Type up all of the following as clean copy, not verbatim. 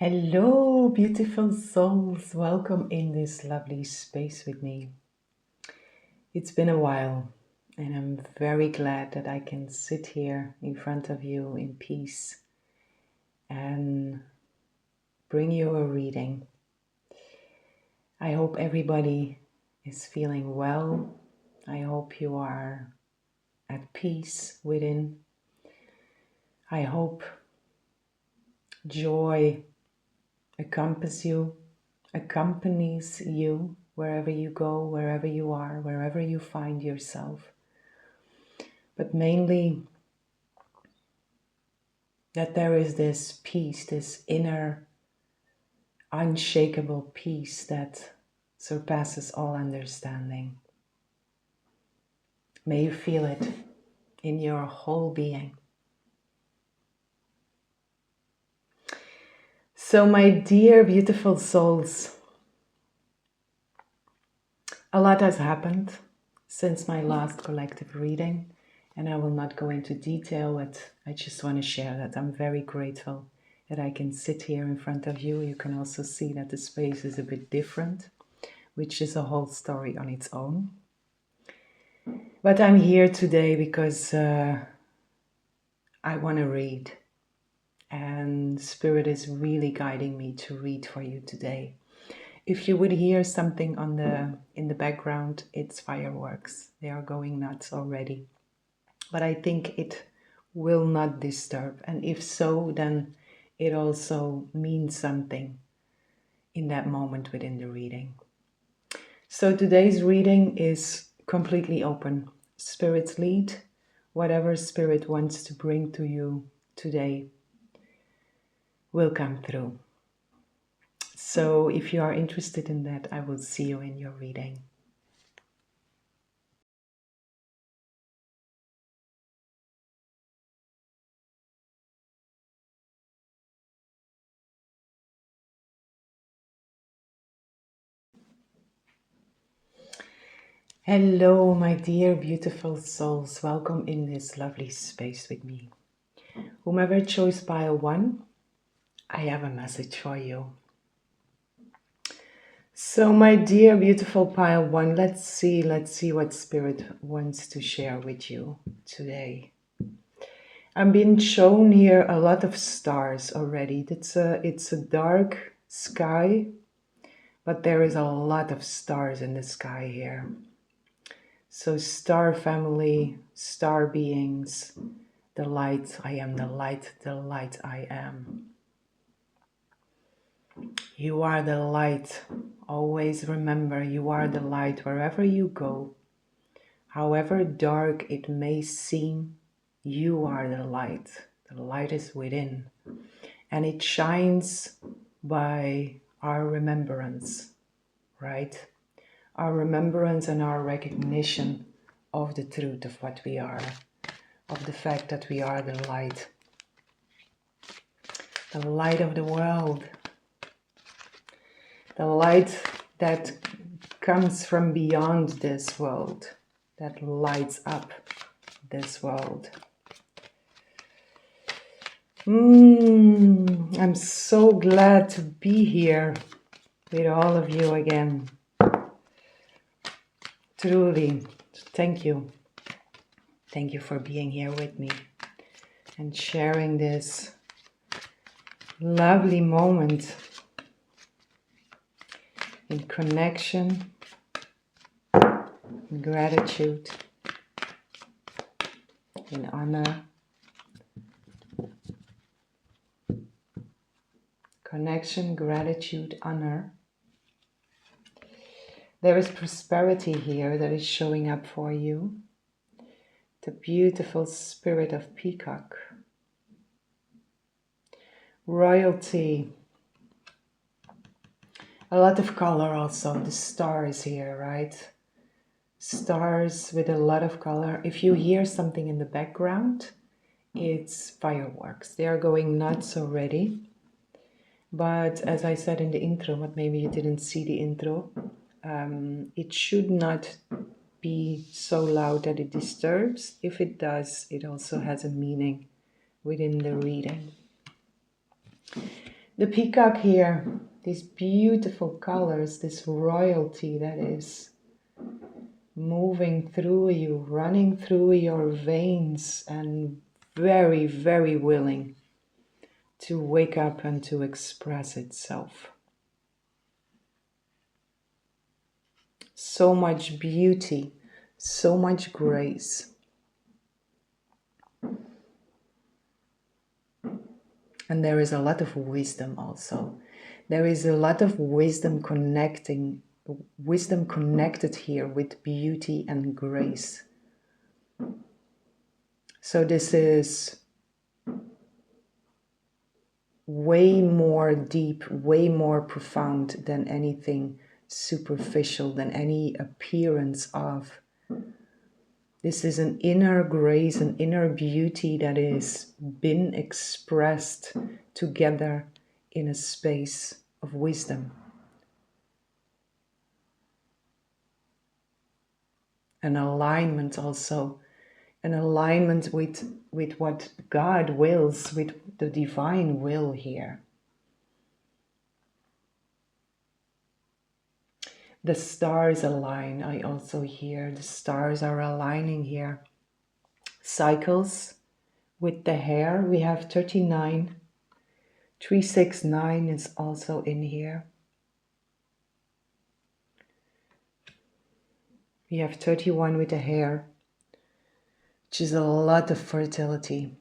Hello, beautiful souls. Welcome in this lovely space with me. It's been a while, and I'm very glad that I can sit here in front of you in peace and bring you a reading. I hope everybody is feeling well. I hope you are at peace within. I hope joy accompanies you wherever you go, wherever you are, wherever you find yourself. But mainly that there is this peace, this inner unshakable peace that surpasses all understanding. May you feel it in your whole being. So, my dear beautiful souls, a lot has happened since my last collective reading, and I will not go into detail, but I just want to share that I'm very grateful that I can sit here in front of you. You can also see that the space is a bit different, which is a whole story on its own. But I'm here today because I want to read, and Spirit is really guiding me to read for you today. If you would hear something in the background, it's fireworks. They are going nuts already. But I think it will not disturb. And if so, then it also means something in that moment within the reading. So today's reading is completely open. Spirit's lead, whatever Spirit wants to bring to you today will come through. So if you are interested in that, I will see you in your reading. Hello, my dear beautiful souls. Welcome in this lovely space with me. Whomever chose pile 1, I have a message for you. So, my dear beautiful pile 1, let's see what Spirit wants to share with you today. I'm being shown here a lot of stars already. It's a dark sky, but there is a lot of stars in the sky here. So star family, star beings, the light, I am the light I am. You are the light. Always remember, you are the light wherever you go. However dark it may seem, you are the light. The light is within. And it shines by our remembrance, right? Our remembrance and our recognition of the truth of what we are, of the fact that we are the light of the world, the light that comes from beyond this world, that lights up this world. I'm so glad to be here with all of you again. Truly, thank you. Thank you for being here with me and sharing this lovely moment in connection, in gratitude, in honor. Connection, gratitude, honor. There is prosperity here that is showing up for you. The beautiful spirit of peacock. Royalty. A lot of color also. The stars here, right? Stars with a lot of color. If you hear something in the background, it's fireworks. They are going nuts already. But as I said in the intro, but maybe you didn't see the intro, it should not be so loud that it disturbs. If it does, it also has a meaning within the reading. The peacock here, these beautiful colors, this royalty that is moving through you, running through your veins, and very, very willing to wake up and to express itself. So much beauty, so much grace. And there is a lot of wisdom also. There is a lot of wisdom connected here with beauty and grace. So this is way more deep, way more profound than anything superficial, than any appearance of. This is an inner grace, an inner beauty that is been expressed together in a space of wisdom. An alignment also, an alignment with what God wills, with the divine will here. The stars align, I also hear. The stars are aligning here. Cycles with the hair, we have 39. 369 is also in here. We have 31 with the hair, which is a lot of fertility.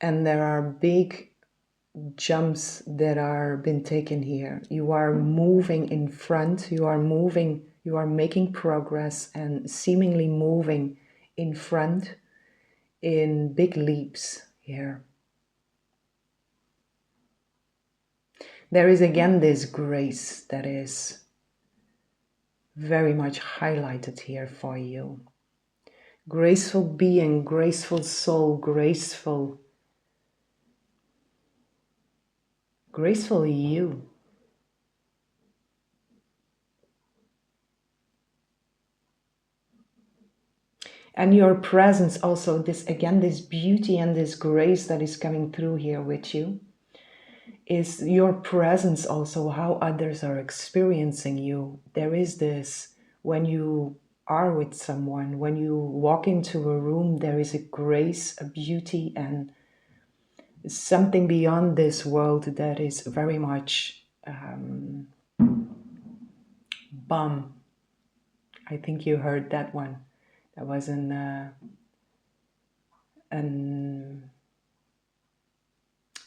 And there are big jumps that are been taken here. You are moving in front, you are making progress and seemingly moving in front in big leaps here. There is again this grace that is very much highlighted here for you. Graceful being, graceful soul, graceful you. And your presence also, this beauty and this grace that is coming through here with you, is your presence also, how others are experiencing you. There is this, when you are with someone, when you walk into a room, there is a grace, a beauty, and something beyond this world that is very much bum. I think you heard that one. That was an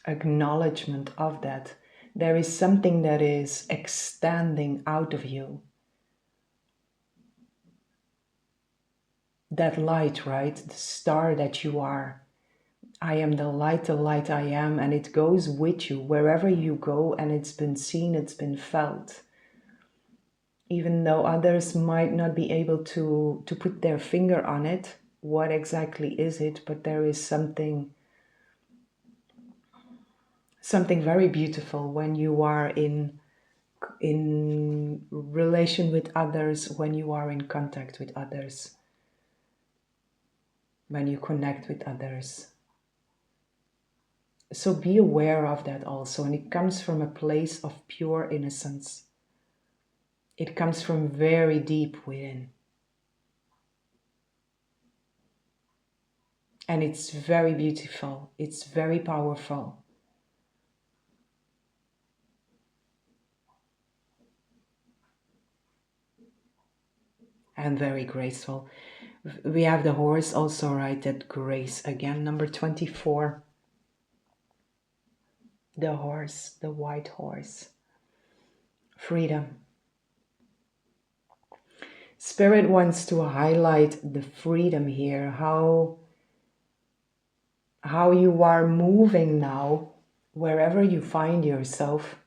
acknowledgement of that. There is something that is extending out of you. That light, right? The star that you are. I am the light I am, and it goes with you wherever you go, and it's been seen, it's been felt. Even though others might not be able to put their finger on it, what exactly is it, but there is something very beautiful when you are in relation with others, when you are in contact with others, when you connect with others. So be aware of that also, and it comes from a place of pure innocence. It comes from very deep within. And it's very beautiful, it's very powerful. And very graceful. We have the horse also, right? That grace again, number 24. The horse, the white horse. Freedom. Spirit wants to highlight the freedom here, how you are moving now, wherever you find yourself.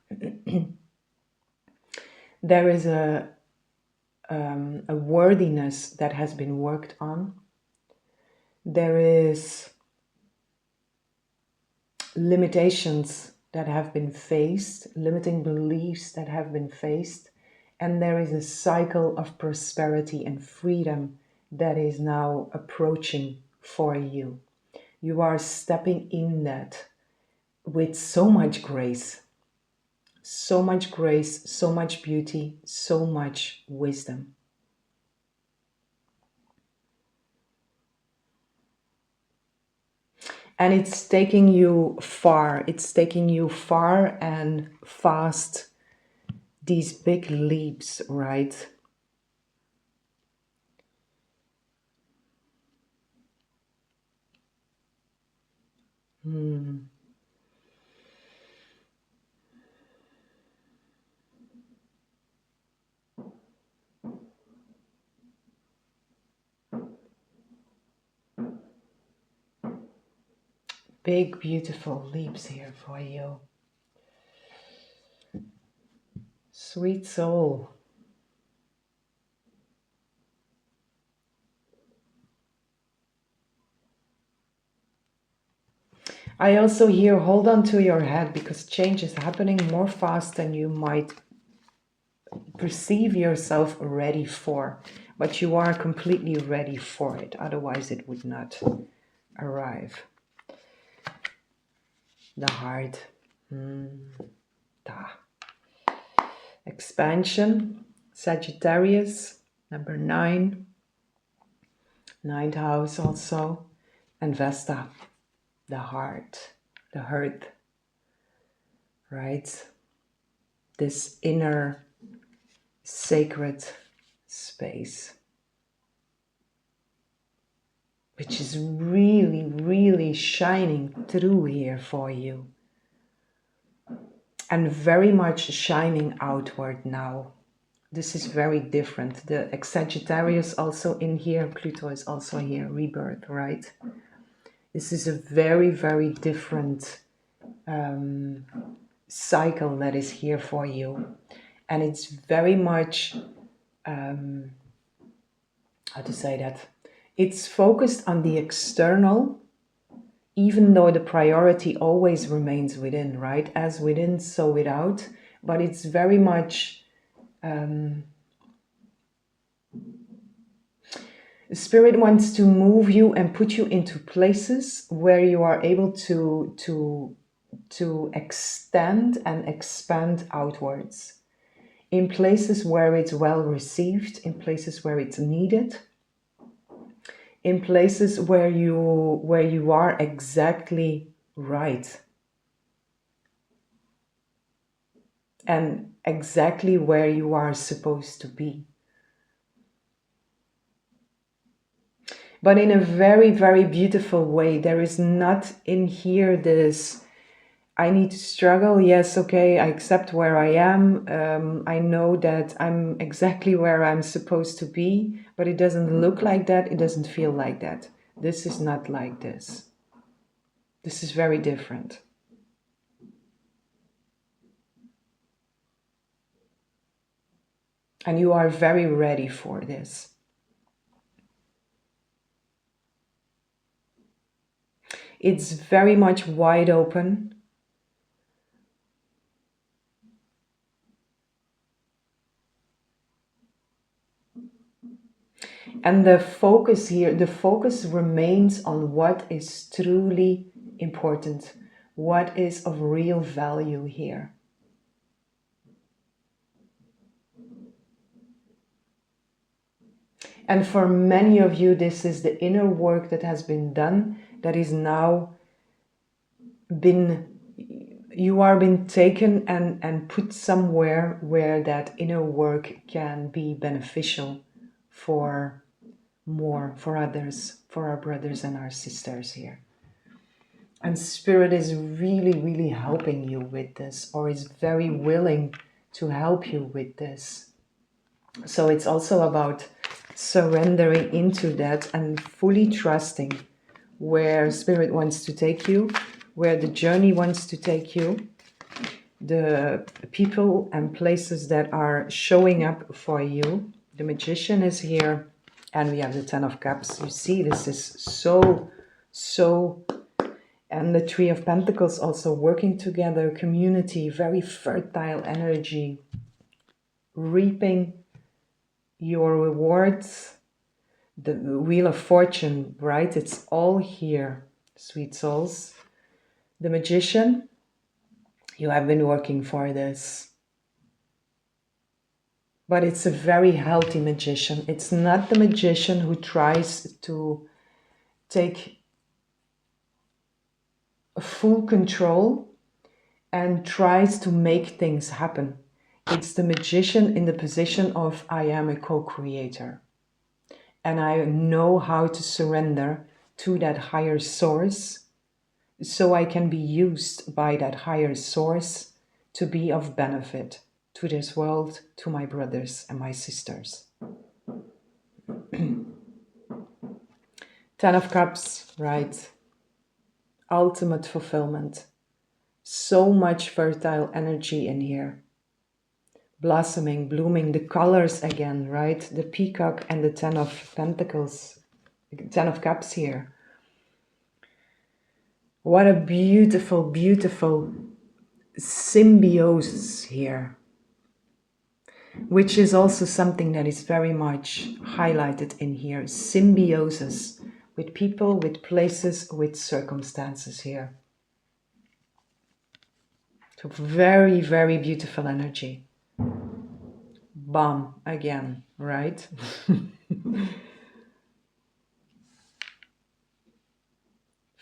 There is a worthiness that has been worked on. There is limitations that have been faced, limiting beliefs that have been faced, and there is a cycle of prosperity and freedom that is now approaching for you. You are stepping in that, with so much grace, so much grace, so much beauty, so much wisdom. And it's taking you far. It's taking you far and fast. These big leaps, right? Big, beautiful leaps here for you. Sweet soul. I also hear hold on to your head, because change is happening more fast than you might perceive yourself ready for. But you are completely ready for it. Otherwise it would not arrive. The heart. Da. Expansion. Sagittarius. Number 9. Ninth house also. And Vesta. The heart. The heart. Right? This inner sacred space, which is really, really shining through here for you, and very much shining outward now. This is very different. The Sagittarius also in here, Pluto is also here, rebirth, right? This is a very, very different cycle that is here for you. And it's very much, how to say that? It's focused on the external, even though the priority always remains within, right? As within, so without. But it's very much, the Spirit wants to move you and put you into places where you are able to extend and expand outwards. In places where it's well received, in places where it's needed, in places where you are exactly right, and exactly where you are supposed to be. But in a very, very beautiful way. There is not in here this, I need to struggle. Yes, okay, I accept where I am. I know that I'm exactly where I'm supposed to be, but it doesn't look like that. It doesn't feel like that. This is not like this. This is very different. And you are very ready for this. It's very much wide open. And the focus here, the focus remains on what is truly important, what is of real value here. And for many of you, this is the inner work that has been done, that is now you are being taken and put somewhere where that inner work can be beneficial for others, for our brothers and our sisters here. And Spirit is really, really helping you with this, or is very willing to help you with this. So it's also about surrendering into that and fully trusting where Spirit wants to take you, where the journey wants to take you, the people and places that are showing up for you. The Magician is here, and we have the Ten of Cups. You see, this is so, and the Three of Pentacles also working together, community, very fertile energy, reaping your rewards, the Wheel of Fortune, right? It's all here, sweet souls. The Magician, You have been working for this. But it's a very healthy magician. It's not the magician who tries to take full control and tries to make things happen. It's the magician in the position of I am a co-creator. And I know how to surrender to that higher source so I can be used by that higher source to be of benefit to this world, to my brothers and my sisters. 10 of Cups, right? Ultimate fulfillment. So much fertile energy in here. Blossoming, blooming, the colors again, right? The peacock and the 10 of Pentacles, 10 of Cups here. What a beautiful, beautiful symbiosis here. Which is also something that is very much highlighted in here. Symbiosis with people, with places, with circumstances here. So very, very beautiful energy. Bam, again, right?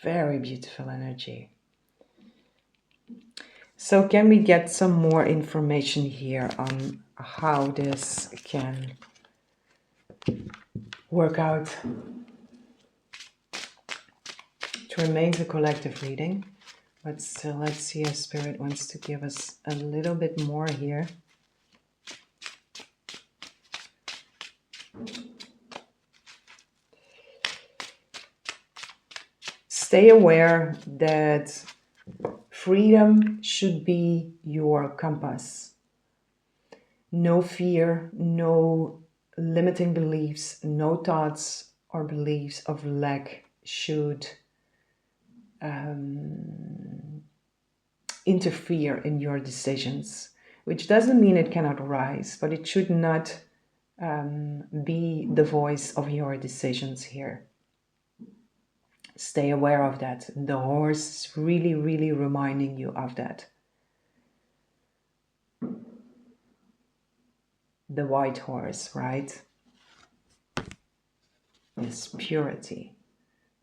Very beautiful energy. So can we get some more information here on how this can work out? It remains a collective reading, but still let's see if Spirit wants to give us a little bit more here. Stay aware that freedom should be your compass. No fear, no limiting beliefs, no thoughts or beliefs of lack should interfere in your decisions, which doesn't mean it cannot arise, but it should not be the voice of your decisions here. Stay aware of that. The horse is really, really reminding you of that. The white horse, right? This purity,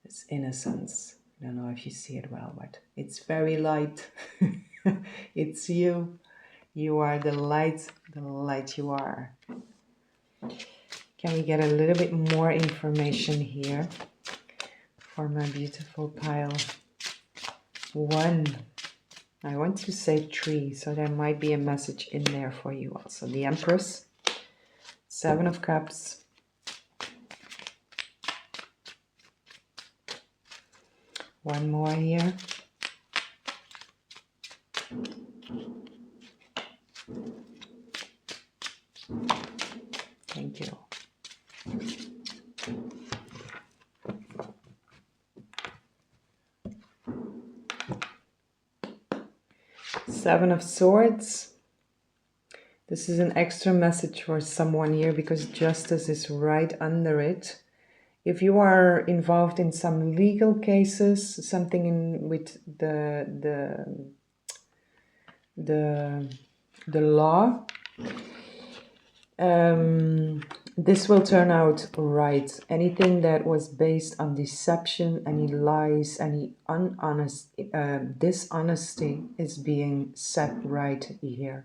this innocence. I don't know if you see it well, but it's very light. It's you. You are the light you are. Can we get a little bit more information here for my beautiful pile? 1. I want to say 3, so there might be a message in there for you also. The Empress, 7 of Cups, one more here. Thank you. Seven of Swords. This is an extra message for someone here because justice is right under it. If you are involved in some legal cases, something with the law, this will turn out right. Anything that was based on deception, any lies, any dishonesty is being set right here.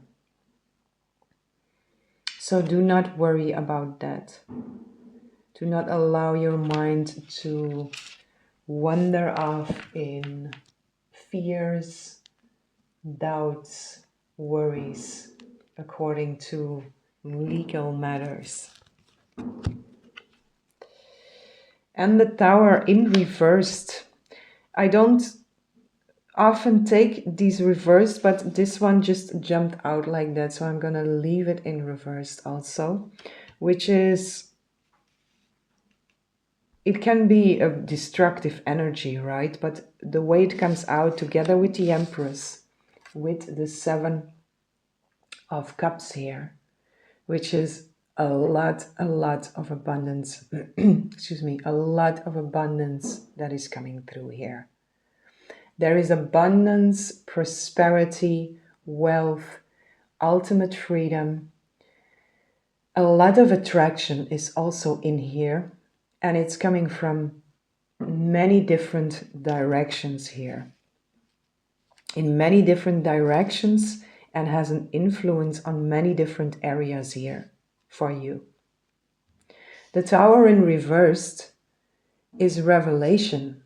So do not worry about that. Do not allow your mind to wander off in fears, doubts, worries, according to legal matters. And the Tower in reversed. I don't often take these reversed, but this one just jumped out like that, so I'm gonna leave it in reversed also, which is, it can be a destructive energy, right? But the way it comes out together with the Empress, with the 7 of Cups here, which is a lot of abundance, excuse me, a lot of abundance that is coming through here. There is abundance, prosperity, wealth, ultimate freedom. A lot of attraction is also in here, and it's coming from many different directions here. In many different directions, and has an influence on many different areas here for you. The Tower in reversed is revelation.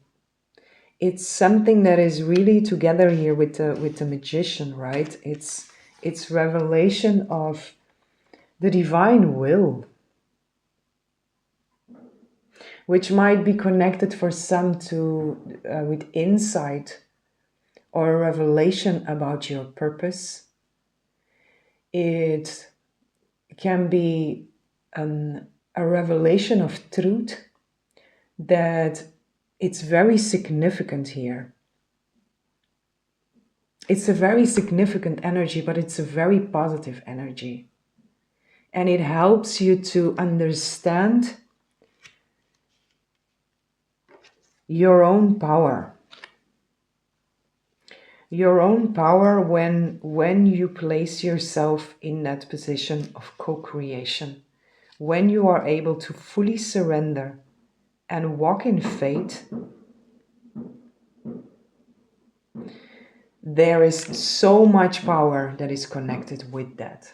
It's something that is really together here with the Magician, right? It's revelation of the divine will, which might be connected for some to with insight or a revelation about your purpose. It can be a revelation of truth that it's very significant here. It's a very significant energy, but it's a very positive energy. And it helps you to understand your own power. Your own power when you place yourself in that position of co-creation. When you are able to fully surrender and walk in faith, there is so much power that is connected with that.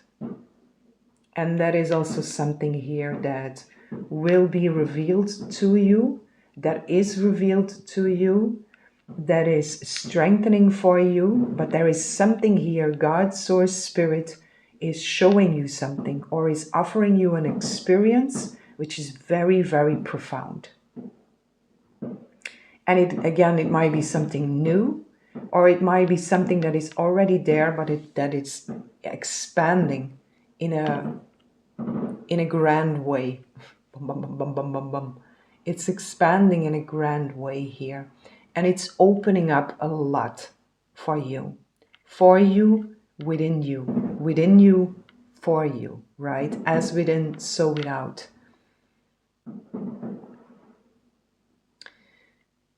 And that is also something here that will be revealed to you, that is revealed to you, that is strengthening for you. But there is something here, God, Source, Spirit is showing you something or is offering you an experience which is very, very profound. And it might be something new, or it might be something that is already there, but that it's expanding in a grand way. Bum, bum, bum, bum, bum, bum, bum. It's expanding in a grand way here. And it's opening up a lot for you, within you, for you, right? As within, so without.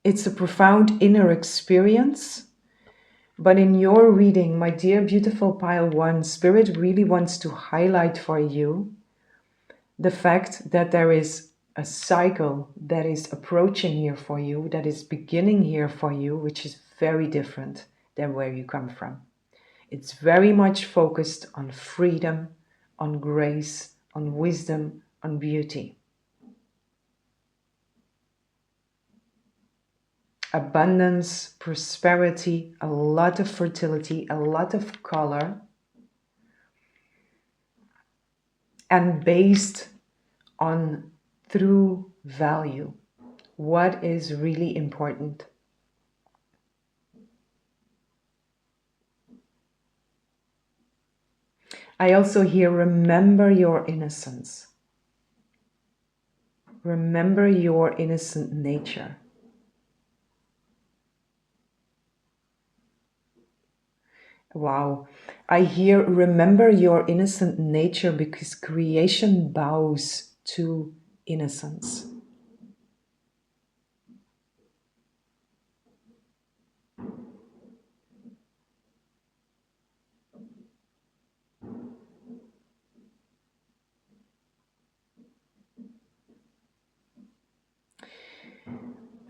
It's a profound inner experience. But in your reading, my dear beautiful pile 1, Spirit really wants to highlight for you the fact that there is a cycle that is approaching here for you, that is beginning here for you, which is very different than where you come from. It's very much focused on freedom, on grace, on wisdom, on beauty. Abundance, prosperity, a lot of fertility, a lot of color, and based on true value. What is really important? I also hear, remember your innocence. Remember your innocent nature. Wow. I hear, remember your innocent nature, because creation bows to innocence.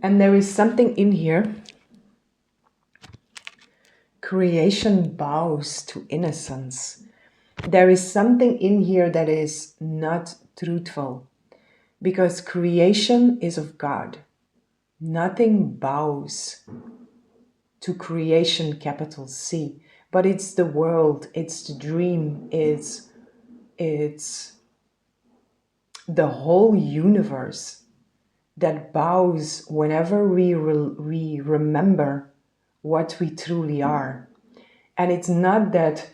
And there is something in here. Creation bows to innocence. There is something in here that is not truthful, because creation is of God. Nothing bows to creation, capital C, but it's the world, it's the dream, it's the whole universe that bows whenever we remember what we truly are. And it's not that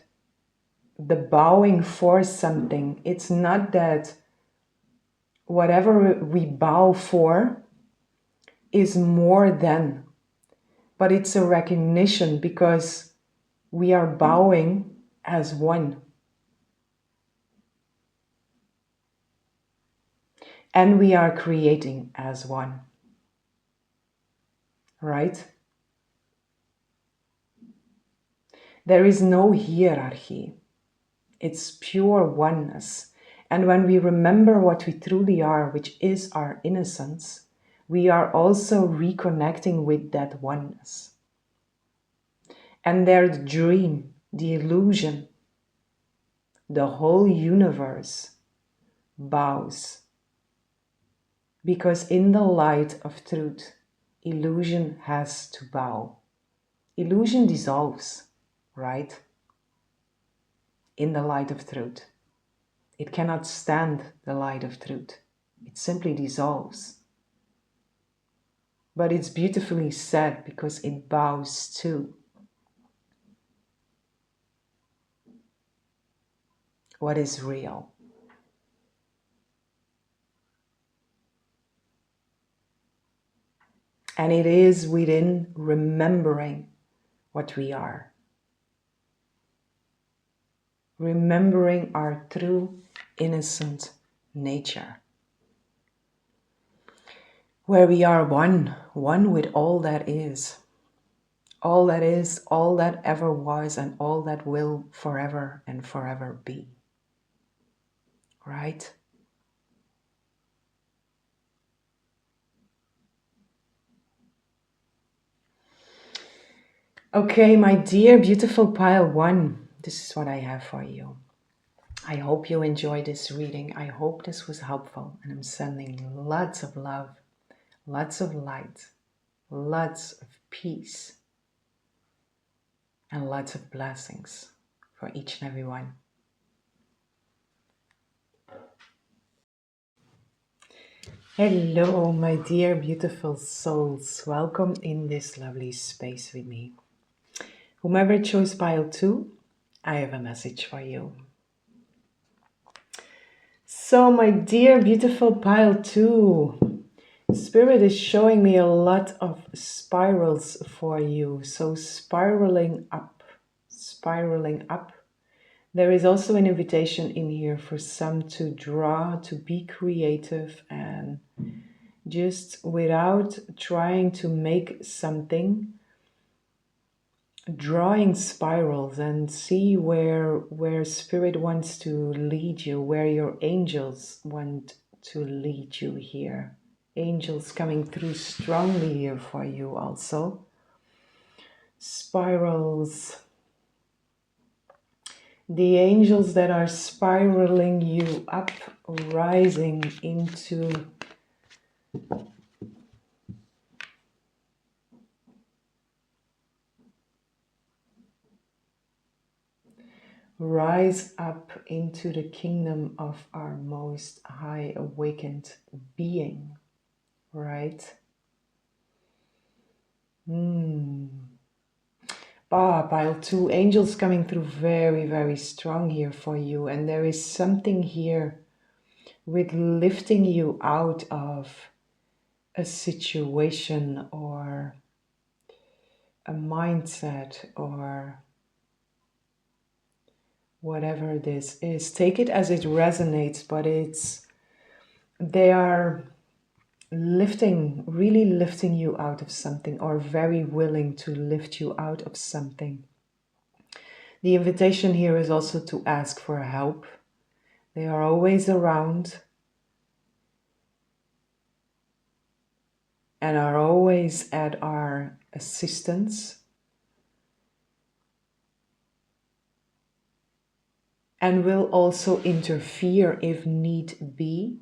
the bowing for something, it's not that whatever we bow for is more than, but it's a recognition, because we are bowing as one. And we are creating as one. Right? There is no hierarchy. It's pure oneness. And when we remember what we truly are, which is our innocence, we are also reconnecting with that oneness. And there the dream, the illusion, the whole universe bows. Because in the light of truth, illusion has to bow. Illusion dissolves, right? In the light of truth. It cannot stand the light of truth. It simply dissolves. But it's beautifully said because it bows to what is real. And it is within remembering what we are. Remembering our true, innocent nature. Where we are one with all that is. All that ever was, and all that will forever and forever be. Right? Okay, my dear beautiful pile 1, this is what I have for you. I hope you enjoyed this reading. I hope this was helpful, and I'm sending lots of love, lots of light, lots of peace, and lots of blessings for each and every one. Hello, my dear beautiful souls. Welcome in this lovely space with me. Whomever chose pile 2, I have a message for you. So, my dear beautiful pile 2, Spirit is showing me a lot of spirals for you. So spiraling up, spiraling up. There is also an invitation in here for some to draw, to be creative, and just without trying to make something, drawing spirals and see where Spirit wants to lead you, where your angels want to lead you here. Angels coming through strongly here for you also. Spirals. The angels that are spiraling you up, rising into rise up into the kingdom of our most high awakened being, right? Pile 2, angels coming through very, very strong here for you. And there is something here with lifting you out of a situation or a mindset or whatever this is. Take it as it resonates, but they are really lifting you out of something, or very willing to lift you out of something. The invitation here is also to ask for help. They are always around and are always at our assistance. And will also interfere if need be.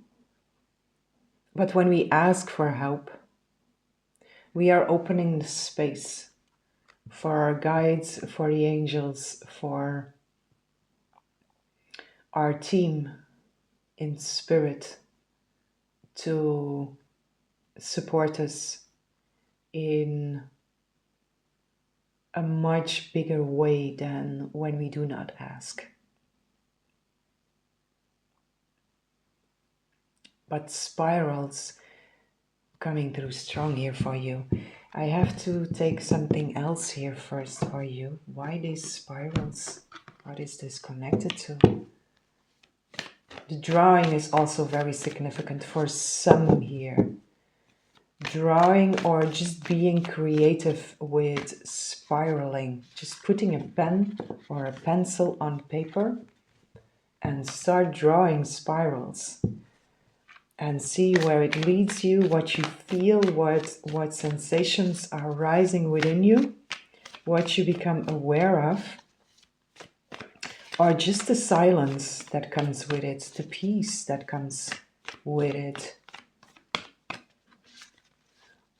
But when we ask for help, we are opening the space for our guides, for the angels, for our team in spirit to support us in a much bigger way than when we do not ask. But spirals coming through strong here for you. I have to take something else here first for you. Why these spirals? What is this connected to? The drawing is also very significant for some here. drawing or just being creative with spiraling. Just putting a pen or a pencil on paper and start drawing spirals. And see where it leads you, what you feel, what sensations are rising within you, what you become aware of, or just the silence that comes with it, the peace that comes with it.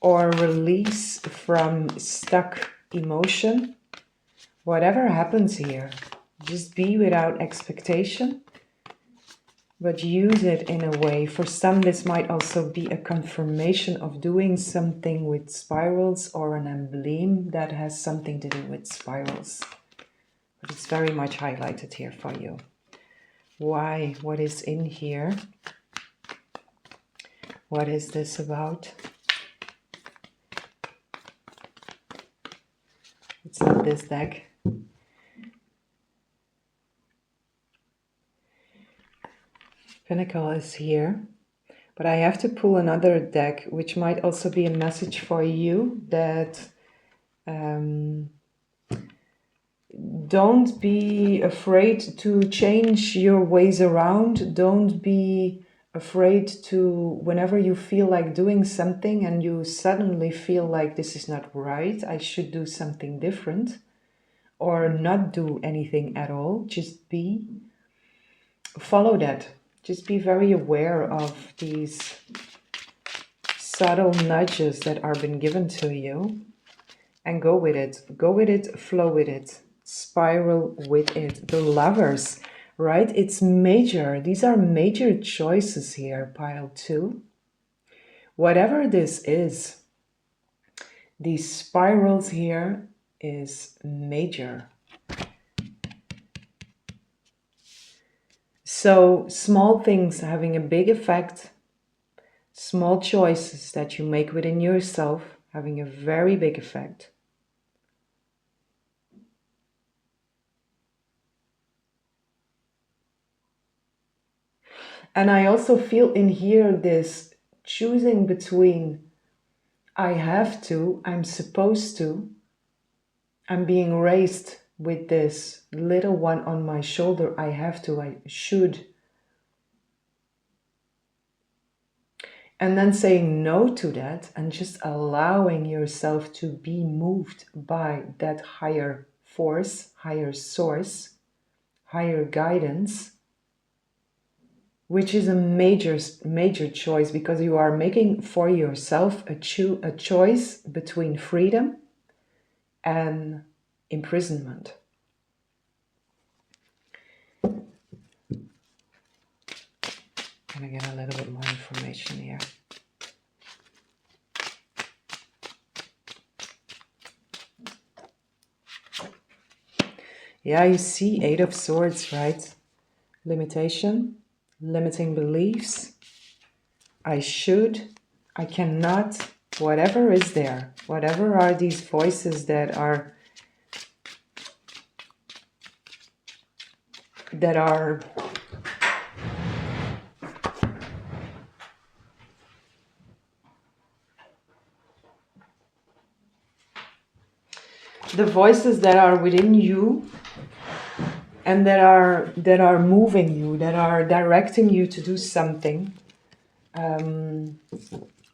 Or release from stuck emotion. Whatever happens here, just be without expectation. But use it in a way. For some, this might also be a confirmation of doing something with spirals or an emblem that has something to do with spirals. But it's very much highlighted here for you. Why? What is in here? What is this about? It's not this deck. Pentacle is here, but I have to pull another deck, which might also be a message for you that don't be afraid to change your ways around. Don't be afraid to, whenever you feel like doing something and you suddenly feel like this is not right, I should do something different, or not do anything at all, just follow that. Just be very aware of these subtle nudges that are been given to you and go with it. Go with it, flow with it, spiral with it. The Lovers, right? It's major. These are major choices here, pile 2. Whatever this is, these spirals here is major. So small things having a big effect, small choices that you make within yourself having a very big effect. And I also feel in here this choosing between I have to, I'm supposed to, I'm being raised with this little one on my shoulder, I have to, I should. And then saying no to that and just allowing yourself to be moved by that higher force, higher source, higher guidance, which is a major choice, because you are making for yourself a choice between freedom and imprisonment. Can I get a little bit more information here? Yeah, you see 8 of Swords, right? Limitation, limiting beliefs. I should, I cannot, whatever is there, whatever are these voices that are the voices that are within you and that are moving you, that are directing you to do something.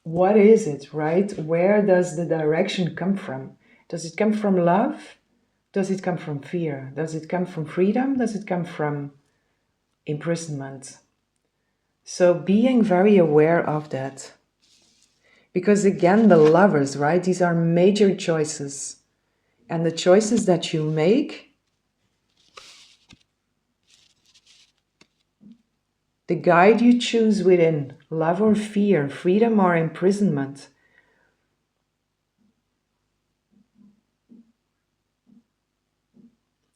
What is it, right? Where does the direction come from? Does it come from love? Does it come from fear? Does it come from freedom? Does it come from imprisonment? So being very aware of that. Because again, the Lovers, right? These are major choices. And the choices that you make, the guide you choose within, love or fear, freedom or imprisonment,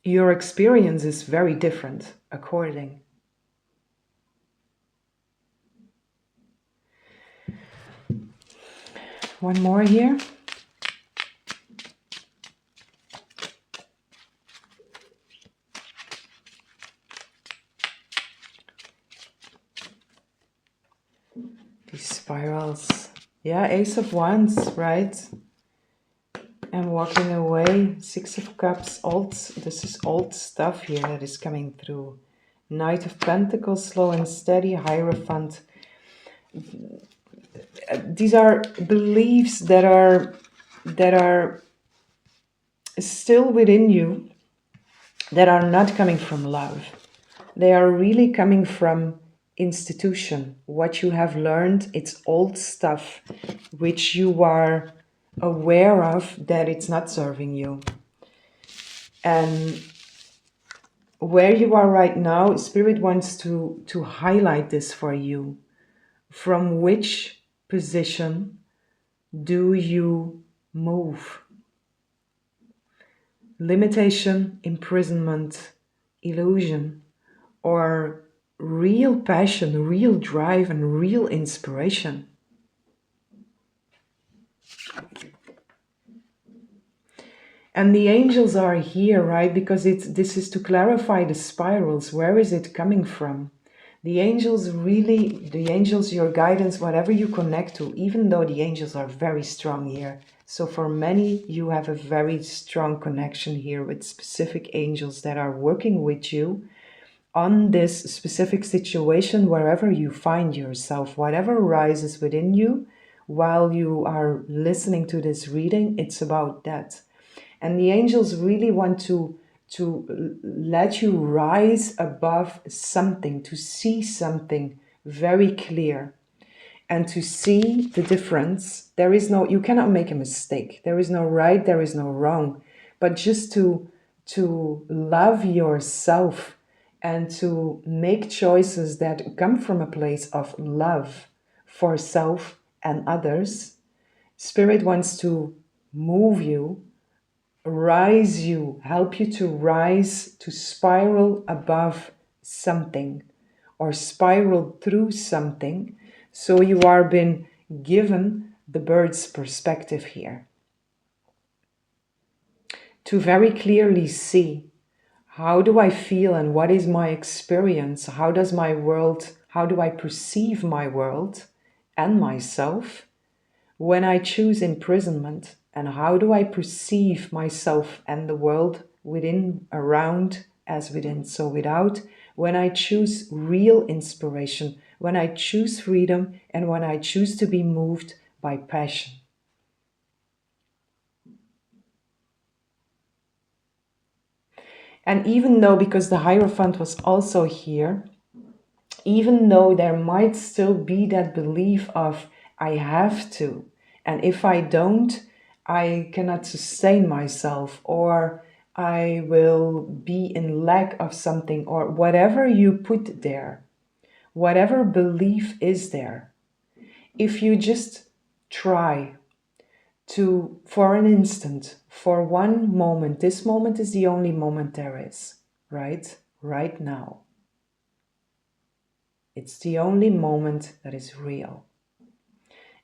your experience is very different according. One more here. These spirals, Yeah, Ace of Wands, right? And walking away. Six of Cups, this is old stuff here that is coming through. Knight of Pentacles, slow and steady, Hierophant. These are beliefs that are still within you, that are not coming from love. They are really coming from institution. What you have learned, it's old stuff which you are aware of that it's not serving you. And where you are right now, Spirit wants to highlight this for you. From which position do you move? Limitation, imprisonment, illusion, or real passion, real drive, and real inspiration? And the angels are here, right? Because this is to clarify the spirals. Where is it coming from? The angels, your guidance, whatever you connect to, even though the angels are very strong here. So for many, you have a very strong connection here with specific angels that are working with you on this specific situation, wherever you find yourself, whatever rises within you while you are listening to this reading, it's about that. And the angels really want to let you rise above something, to see something very clear and to see the difference. You cannot make a mistake. There is no right, there is no wrong, but just to love yourself and to make choices that come from a place of love for self and others. Spirit wants to move you, rise you, help you to rise, to spiral above something or spiral through something. So you are being given the bird's perspective here to very clearly see, how do I feel and what is my experience? How do I perceive my world and myself when I choose imprisonment? And how do I perceive myself and the world within, around, as within, so without, when I choose real inspiration, when I choose freedom, and when I choose to be moved by passion? And even though, because the Hierophant was also here, even though there might still be that belief of, I have to, and if I don't, I cannot sustain myself, or I will be in lack of something, or whatever you put there, whatever belief is there, if you just try to, for an instant, for one moment, this moment is the only moment there is, right? Right now. It's the only moment that is real.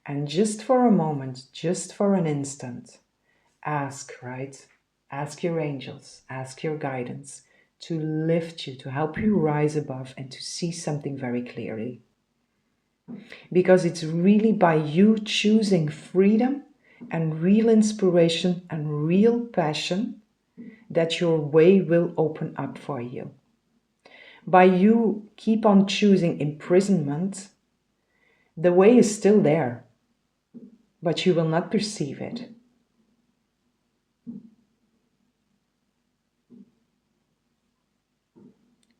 And just for a moment, just for an instant, ask, right? Ask your angels, ask your guidance to lift you, to help you rise above and to see something very clearly. Because it's really by you choosing freedom and real inspiration and real passion that your way will open up for you. By you keep on choosing imprisonment, the way is still there, but you will not perceive it.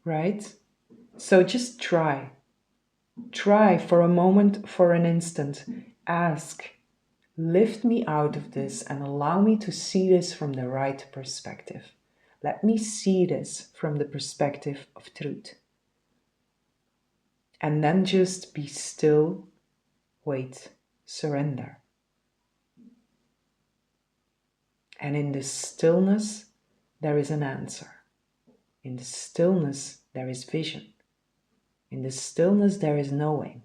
Right? So just try. Try for a moment, for an instant. Ask, lift me out of this and allow me to see this from the right perspective. Let me see this from the perspective of truth. And then just be still, wait, surrender. And in this stillness, there is an answer. In the stillness, there is vision. In the stillness, there is knowing.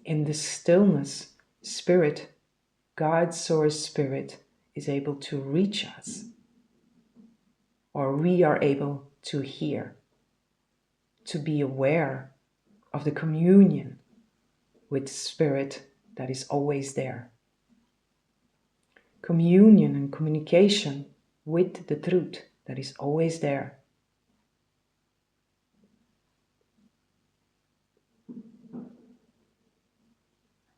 In the stillness, Spirit, God, Source, Spirit, is able to reach us, or we are able to hear, to be aware of the communion with spirit that is always there. Communion and communication with the truth that is always there.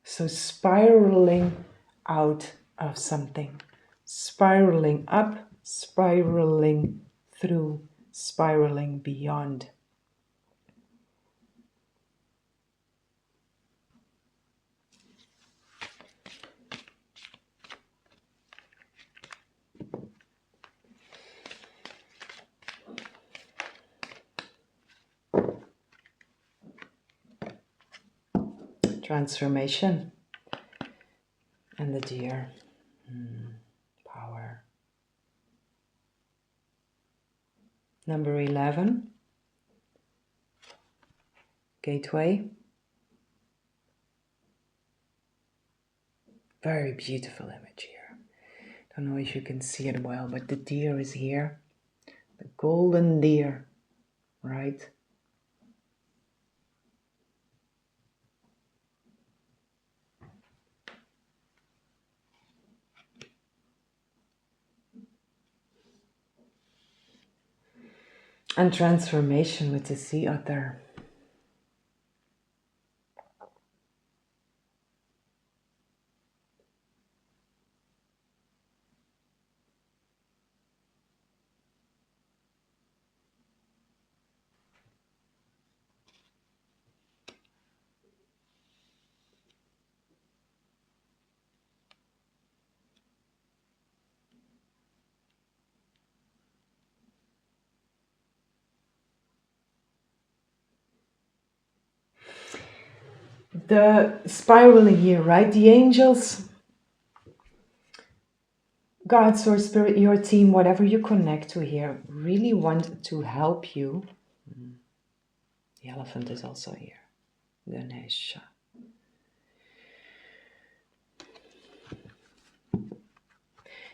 So spiraling out of something, spiraling up, spiraling through, spiraling beyond. Transformation and the deer. Power. Number 11. Gateway. Very beautiful image here. Don't know if you can see it well, but the deer is here. The golden deer, right? And transformation with the sea otter. The spiraling here, right? The angels, God, Source, Spirit, your team, whatever you connect to here, really want to help you. The elephant is also here. Ganesha.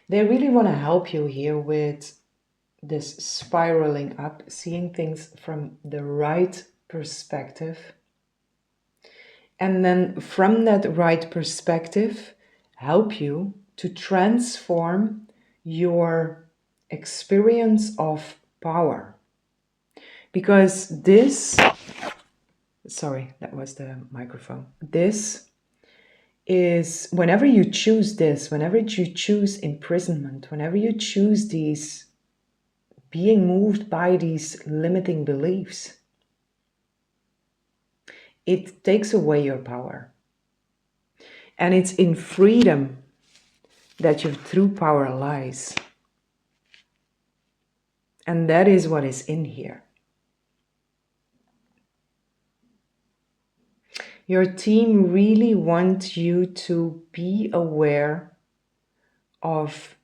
They really want to help you here with this spiraling up, seeing things from the right perspective. And then from that right perspective, help you to transform your experience of power. Because this, sorry, that was the microphone. This is, whenever you choose this, whenever you choose imprisonment, whenever you choose these, being moved by these limiting beliefs, it takes away your power. And it's in freedom that your true power lies. And that is what is in here. Your team really wants you to be aware of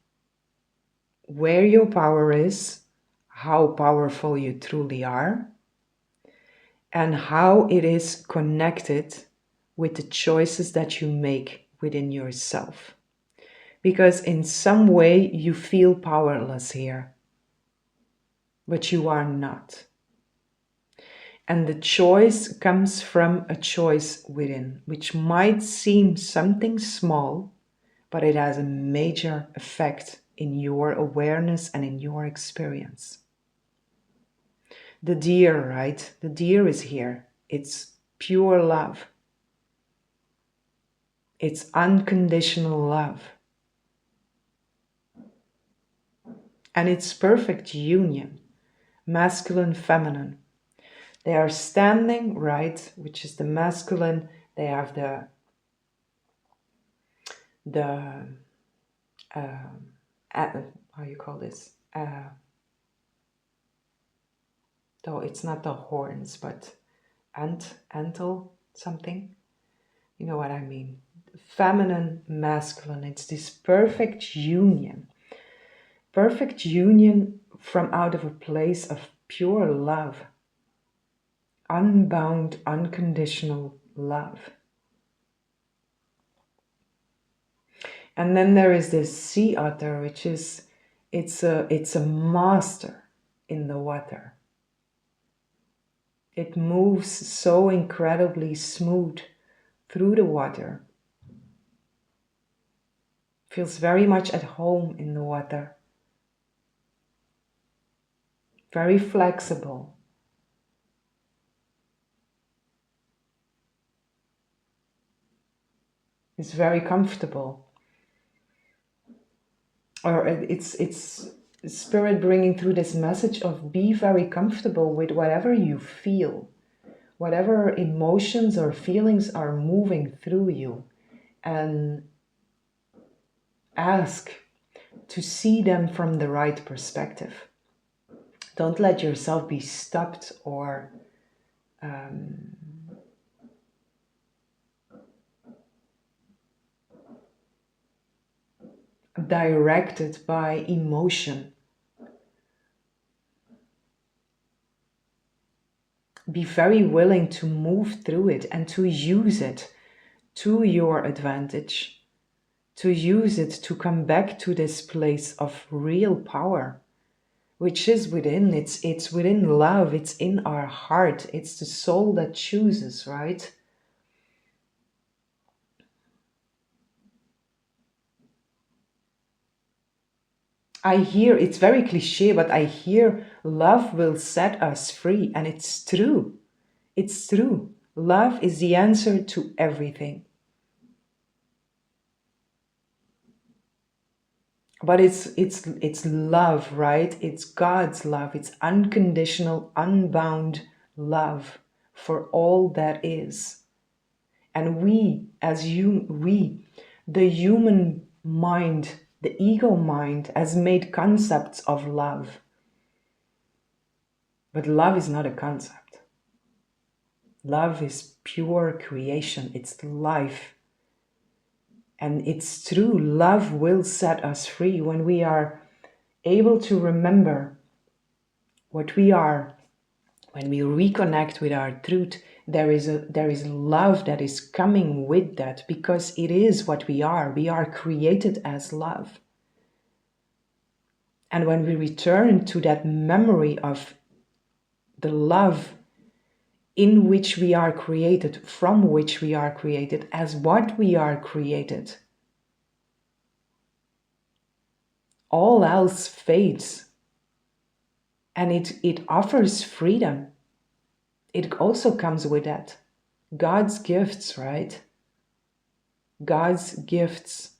where your power is, how powerful you truly are, and how it is connected with the choices that you make within yourself. Because in some way you feel powerless here, but you are not. And the choice comes from a choice within, which might seem something small, but it has a major effect in your awareness and in your experience. The deer, right? The deer is here. It's pure love. It's unconditional love. And it's perfect union, masculine, feminine. They are standing, right, which is the masculine. They have the how you call this? Though it's not the horns, but antle something. You know what I mean? Feminine, masculine. It's this perfect union. Perfect union from out of a place of pure love. Unbound, unconditional love. And then there is this sea otter, which is, it's a master in the water. It moves so incredibly smooth through the water. Feels very much at home in the water. Very flexible. It's very comfortable. Or it's Spirit bringing through this message of be very comfortable with whatever you feel, whatever emotions or feelings are moving through you, and ask to see them from the right perspective. Don't let yourself be stopped or directed by emotion. Be very willing to move through it and to use it to your advantage, to use it to come back to this place of real power, which is within. It's within love, it's in our heart, it's the soul that chooses, right? I hear, it's very cliche, but I hear love will set us free, and it's true. It's true. Love is the answer to everything. But it's love, right? It's God's love. It's unconditional, unbound love for all that is. And the human mind, the ego mind, has made concepts of love. But love is not a concept. Love is pure creation. It's life. And it's true, love will set us free when we are able to remember what we are. When we reconnect with our truth, there is love that is coming with that, because it is what we are. We are created as love. And when we return to that memory of the love in which we are created, from which we are created, as what we are created, all else fades. And it offers freedom. It also comes with that. God's gifts, right? God's gifts.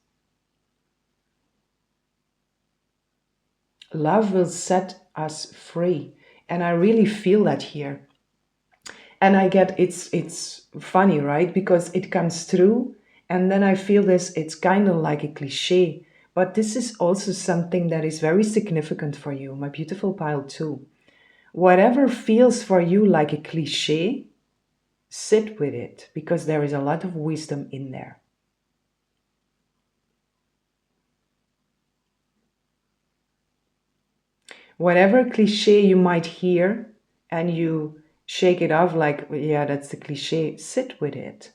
Love will set us free. And I really feel that here. And I get, it's funny, right? Because it comes through, and then I feel this, it's kind of like a cliche, but this is also something that is very significant for you, my beautiful pile too. Whatever feels for you like a cliche, sit with it, because there is a lot of wisdom in there. Whatever cliche you might hear and you shake it off like, yeah, that's the cliche, sit with it.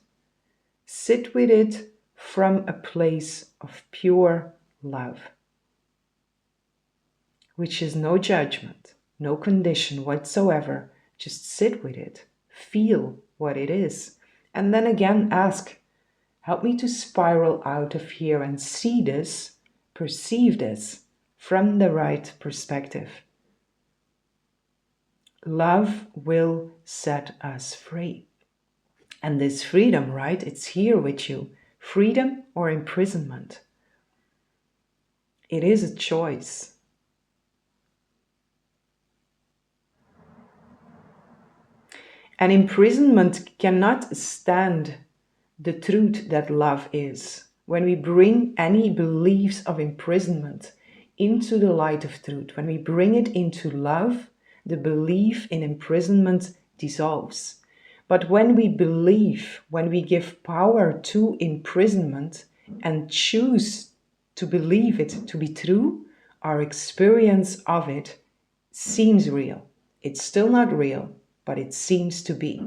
Sit with it from a place of pure love, which is no judgment, no condition whatsoever. Just sit with it, feel what it is, and then again ask, help me to spiral out of here and see this, perceive this from the right perspective. Love will set us free. And this freedom, right? It's here with you. Freedom or imprisonment. It is a choice. And imprisonment cannot stand the truth that love is. When we bring any beliefs of imprisonment into the light of truth, when we bring it into love, the belief in imprisonment dissolves. But when we believe, when we give power to imprisonment and choose to believe it to be true, our experience of it seems real. It's still not real, but it seems to be,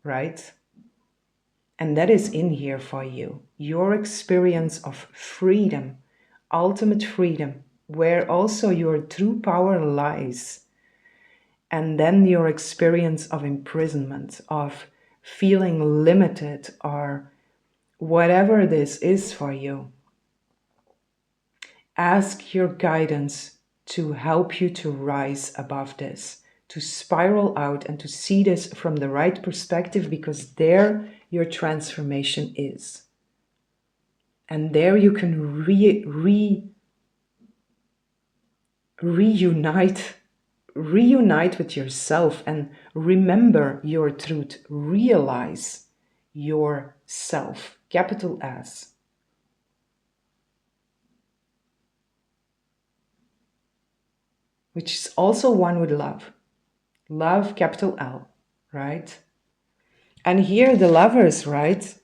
right? And that is in here for you. Your experience of freedom, ultimate freedom, where also your true power lies. And then your experience of imprisonment, of feeling limited, or whatever this is for you, ask your guidance to help you to rise above this, to spiral out and to see this from the right perspective, because there your transformation is. And there you can reunite with yourself and remember your truth, realize yourself, capital S. Which is also one with love. Love, capital L, right? And here the lovers, right?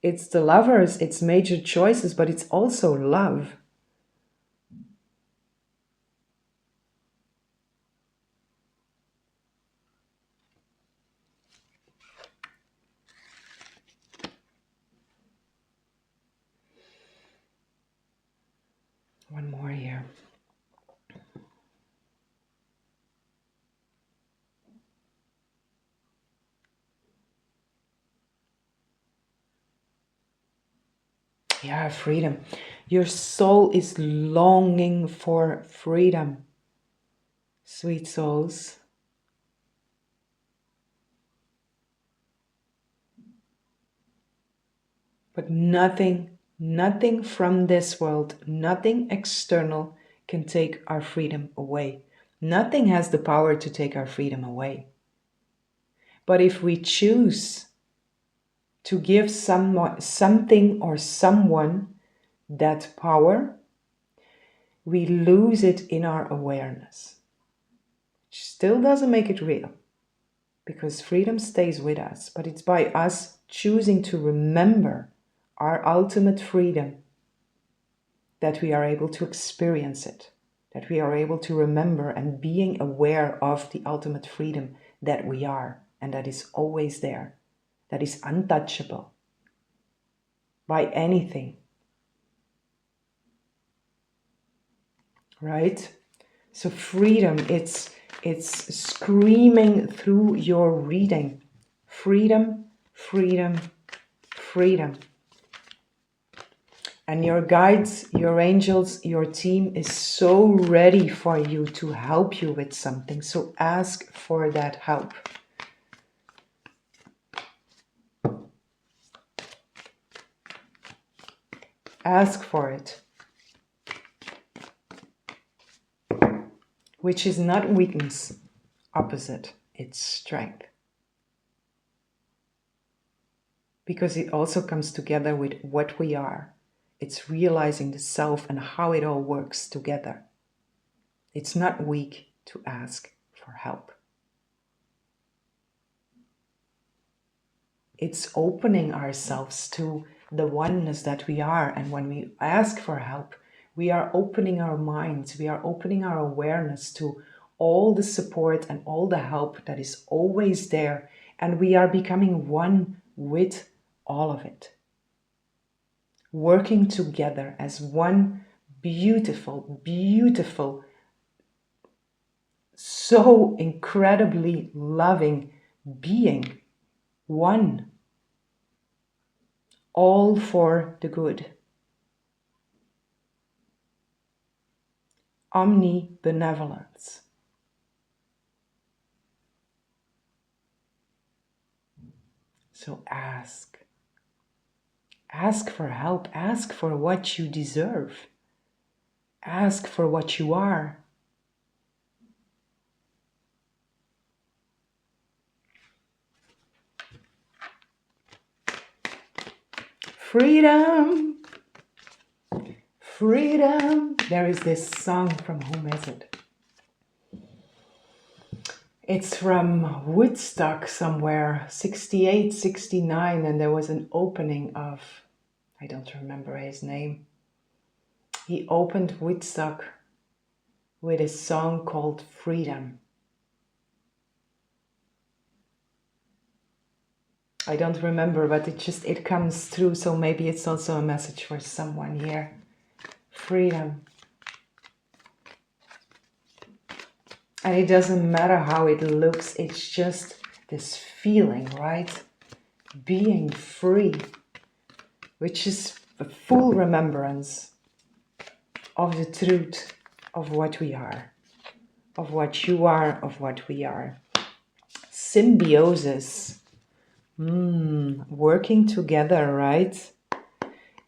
It's the lovers, it's major choices, but it's also love. One more here. Yeah, freedom. Your soul is longing for freedom. Sweet souls. But nothing from this world, nothing external can take our freedom away. Nothing has the power to take our freedom away. But if we choose to give something or someone that power, we lose it in our awareness. Which still doesn't make it real, because freedom stays with us, but it's by us choosing to remember our ultimate freedom that we are able to experience it, that we are able to remember and being aware of the ultimate freedom that we are, and that is always there, that is untouchable by anything. Right? So freedom, it's screaming through your reading. Freedom, freedom, freedom. And your guides, your angels, your team is so ready for you to help you with something. So ask for that help. Ask for it. Which is not weakness, opposite, it's strength. Because it also comes together with what we are. It's realizing the self and how it all works together. It's not weak to ask for help. It's opening ourselves to the oneness that we are. And when we ask for help, we are opening our minds, we are opening our awareness to all the support and all the help that is always there. And we are becoming one with all of it. Working together as one beautiful, beautiful, so incredibly loving being. One. All for the good. Omnibenevolence. So ask. Ask for help. Ask for what you deserve. Ask for what you are. Freedom. Freedom. There is this song, from whom is it? It's from Woodstock somewhere, 68, 69, and there was an opening of, I don't remember his name. He opened Woodstock with a song called Freedom. I don't remember, but it comes through, so maybe it's also a message for someone here. Freedom. And it doesn't matter how it looks, it's just this feeling, right? being free, which is a full remembrance of the truth of what we are, of what you are, of what we are. Symbiosis, working together, right?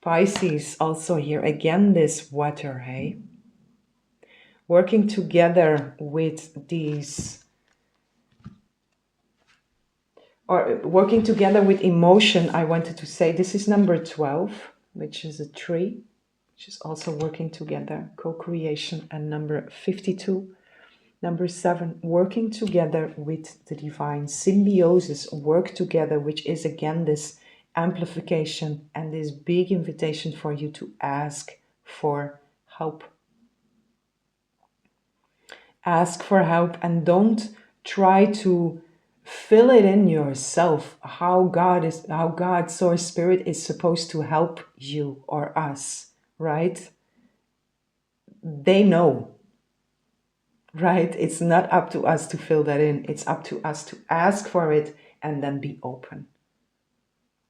Pisces also here, again this water, hey? Working together with these, or working together with emotion, I wanted to say, this is number 12, which is a tree, which is also working together, co-creation, and number 52. Number 7, working together with the divine, symbiosis, work together, which is again this amplification and this big invitation for you to ask for help. Ask for help and don't try to fill it in yourself how God, Source, Spirit is supposed to help you or us, right? They know. Right? It's not up to us to fill that in. It's up to us to ask for it and then be open.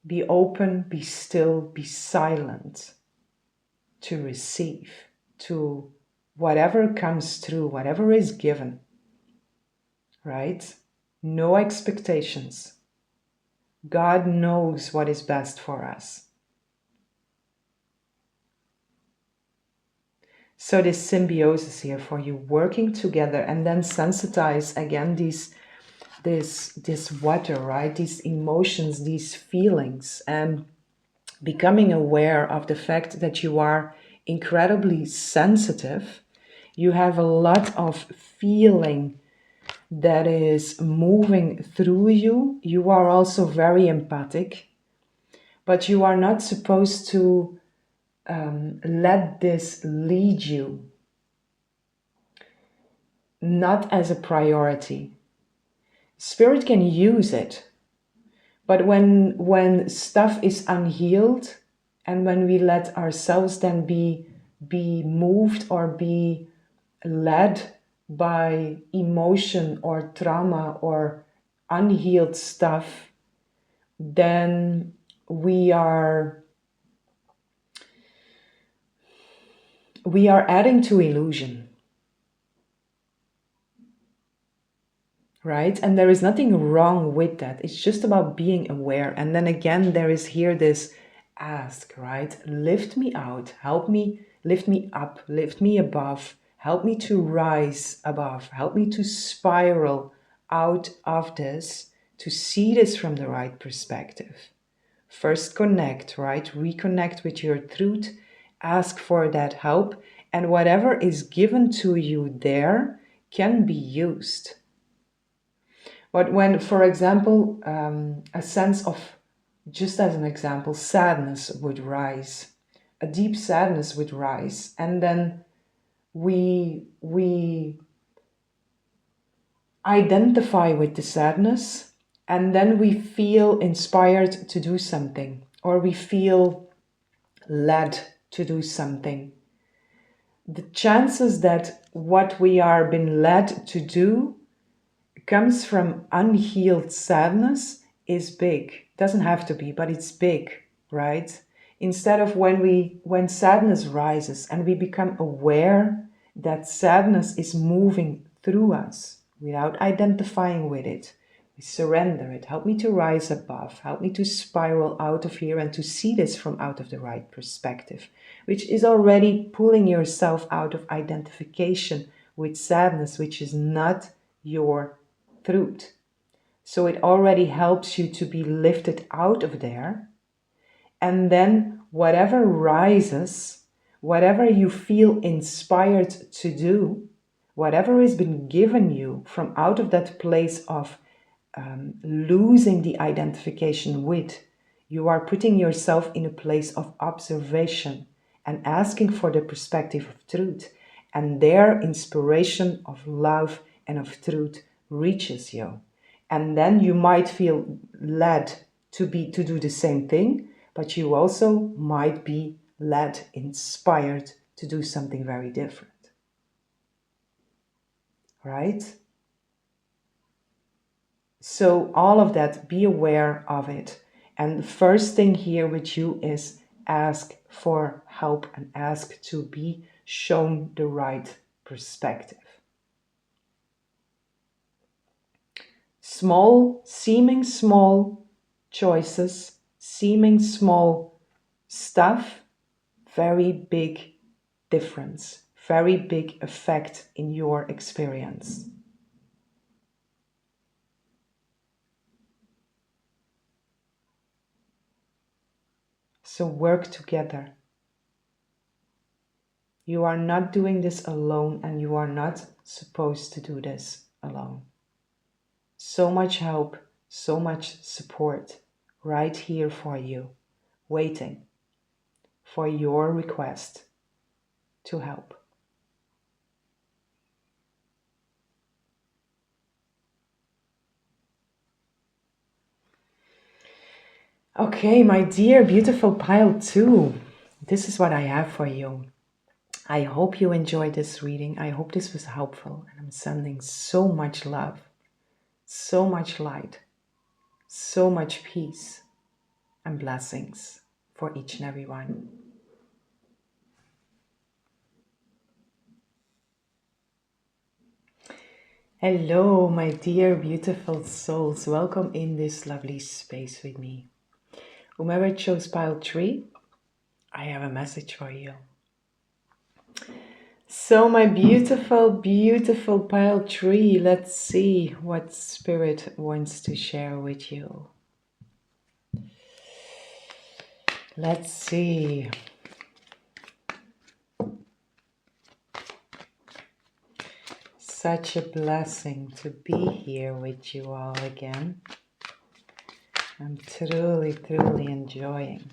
Be open, be still, be silent to receive, to whatever comes through, whatever is given. Right? No expectations. God knows what is best for us. So this symbiosis here for you, working together, and then sensitize again this water, right? These emotions, these feelings, and becoming aware of the fact that you are incredibly sensitive. You have a lot of feeling that is moving through you. You are also very empathic, but you are not supposed to let this lead you, not as a priority. Spirit can use it, but when stuff is unhealed, and when we let ourselves then be moved or be led by emotion or trauma or unhealed stuff, then we are adding to illusion. Right? And there is nothing wrong with that. It's just about being aware. And then again, there is here this ask, right? Lift me out, help me, lift me up, lift me above, help me to rise above, help me to spiral out of this, to see this from the right perspective. First connect, right? Reconnect with your truth, ask for that help, and whatever is given to you there can be used. But when, for example, a sense of, just as an example, sadness would rise, a deep sadness would rise, and then we identify with the sadness, and then we feel inspired to do something, or we feel led to do something. The chances that what we are being led to do comes from unhealed sadness is big. Doesn't have to be, but it's big, right? Instead of when sadness rises and we become aware that sadness is moving through us without identifying with it, we surrender it. Help me to rise above. Help me to spiral out of here and to see this from out of the right perspective, which is already pulling yourself out of identification with sadness, which is not your truth. So it already helps you to be lifted out of there. And then whatever rises, whatever you feel inspired to do, whatever has been given you from out of that place of losing the identification with, you are putting yourself in a place of observation and asking for the perspective of truth. And their inspiration of love and of truth reaches you. And then you might feel led to do the same thing, but you also might be led, inspired to do something very different. Right? So all of that, be aware of it. And the first thing here with you is ask for help and ask to be shown the right perspective. Seeming small choices, seeming small stuff, very big difference, very big effect in your experience. So work together. You are not doing this alone, and you are not supposed to do this alone. So much help, so much support right here for you, waiting for your request to help. Okay, my dear beautiful pile 2, this is what I have for you. I hope you enjoyed this reading. I hope this was helpful, and I'm sending so much love, so much light, so much peace and blessings for each and every one. Hello, my dear beautiful souls. Welcome in this lovely space with me. Whomever chose pile 3, I have a message for you. So my beautiful, beautiful pile 3, let's see what Spirit wants to share with you. Let's see. Such a blessing to be here with you all again. I'm truly, truly enjoying.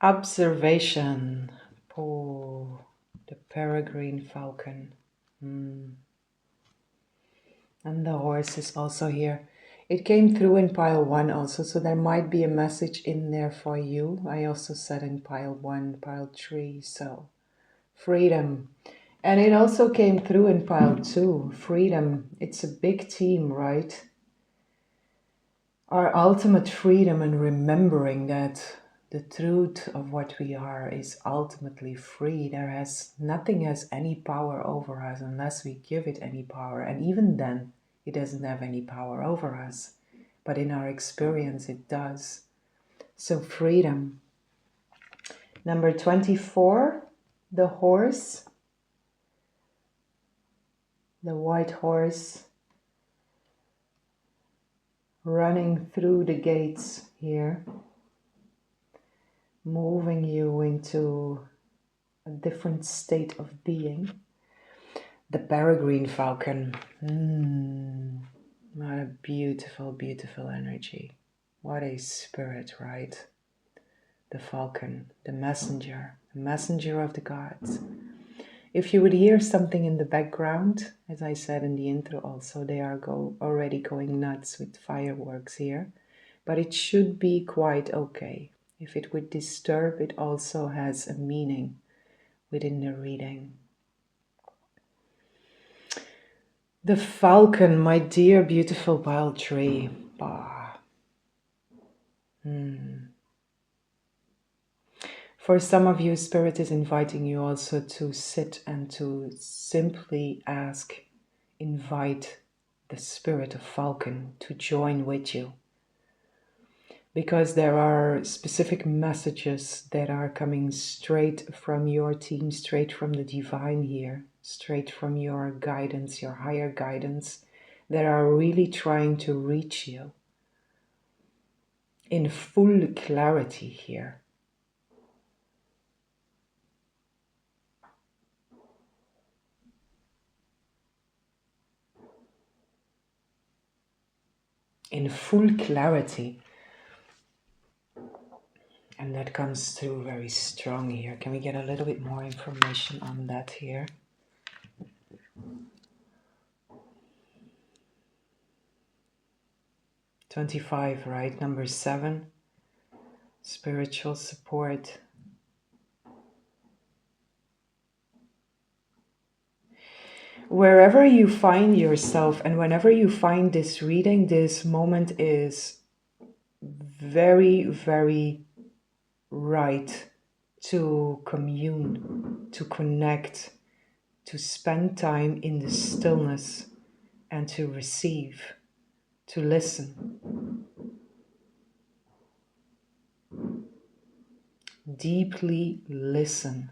Observation. Oh, the peregrine falcon. And the horse is also here. It came through in pile 1 also, so there might be a message in there for you. I also said in pile 1, pile 3, so freedom. And it also came through in pile 2, freedom. It's a big team, right? Our ultimate freedom, and remembering that the truth of what we are is ultimately free. Nothing has any power over us unless we give it any power. And even then, it doesn't have any power over us. But in our experience, it does. So freedom. Number 24, the horse. The white horse running through the gates here, moving you into a different state of being. The peregrine falcon. What a beautiful, beautiful energy. What a spirit, right? The falcon, the messenger of the gods. If you would hear something in the background, as I said in the intro also, they are already going nuts with fireworks here, but it should be quite okay. If it would disturb, it also has a meaning within the reading. The falcon, my dear beautiful pile 3. For some of you, Spirit is inviting you also to sit and to simply invite the spirit of falcon to join with you. Because there are specific messages that are coming straight from your team, straight from the divine here, straight from your guidance, your higher guidance, that are really trying to reach you in full clarity here. In full clarity. And that comes through very strong here. Can we get a little bit more information on that here? $25, right? Number 7, spiritual support. Wherever you find yourself and whenever you find this reading, this moment is very, very right to commune, to connect, to spend time in the stillness and to receive, to listen. Deeply listen.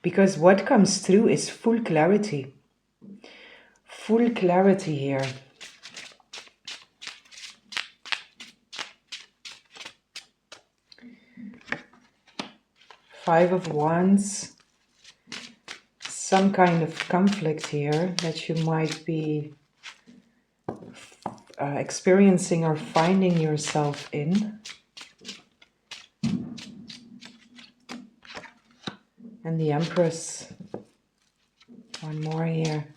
Because what comes through is full clarity. Full clarity here. Five of Wands. Some kind of conflict here that you might be experiencing or finding yourself in. And the Empress. One more here.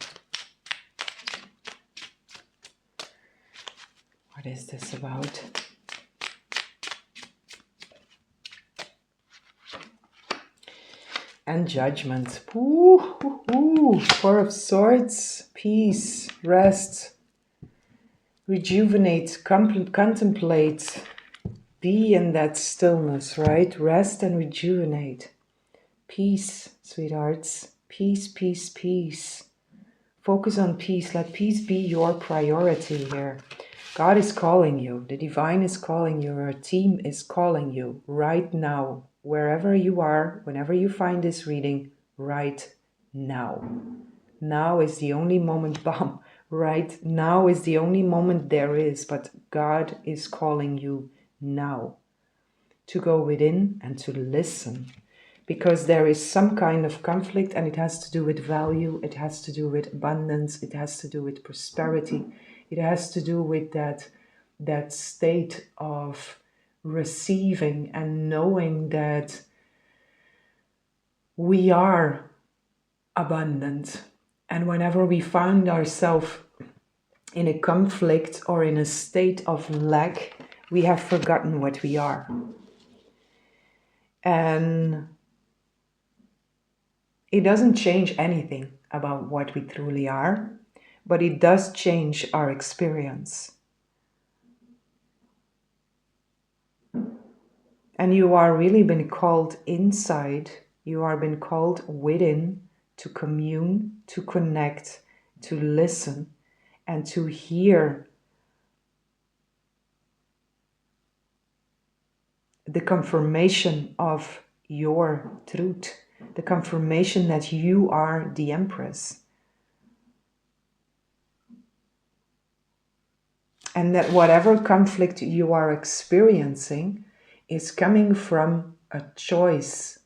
What is this about? And Judgment. Ooh, ooh, ooh. Four of Swords. Peace. Rest. Rejuvenate. Contemplate. Be in that stillness, right? Rest and rejuvenate. Peace, sweethearts. Peace, peace, peace. Focus on peace. Let peace be your priority here. God is calling you. The divine is calling you. Your team is calling you right now. Wherever you are, whenever you find this reading, right now. Now is the only moment, bam, right now is the only moment there is, but God is calling you now to go within and to listen, because there is some kind of conflict and it has to do with value, it has to do with abundance, it has to do with prosperity, it has to do with that state of receiving and knowing that we are abundant. And whenever we find ourselves in a conflict or in a state of lack, we have forgotten what we are. And it doesn't change anything about what we truly are, but it does change our experience. And you are really been called inside, you are been called within to commune, to connect, to listen, and to hear the confirmation of your truth, the confirmation that you are the Empress. And that whatever conflict you are experiencing is coming from a choice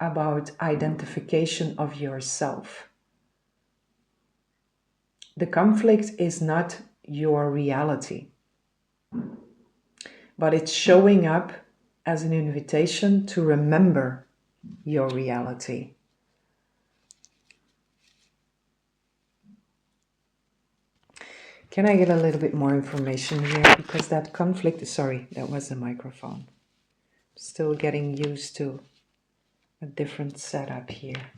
about identification of yourself. The conflict is not your reality, but it's showing up as an invitation to remember your reality. Can I get a little bit more information here? Because that conflict, sorry, that was the microphone. Still getting used to a different setup here.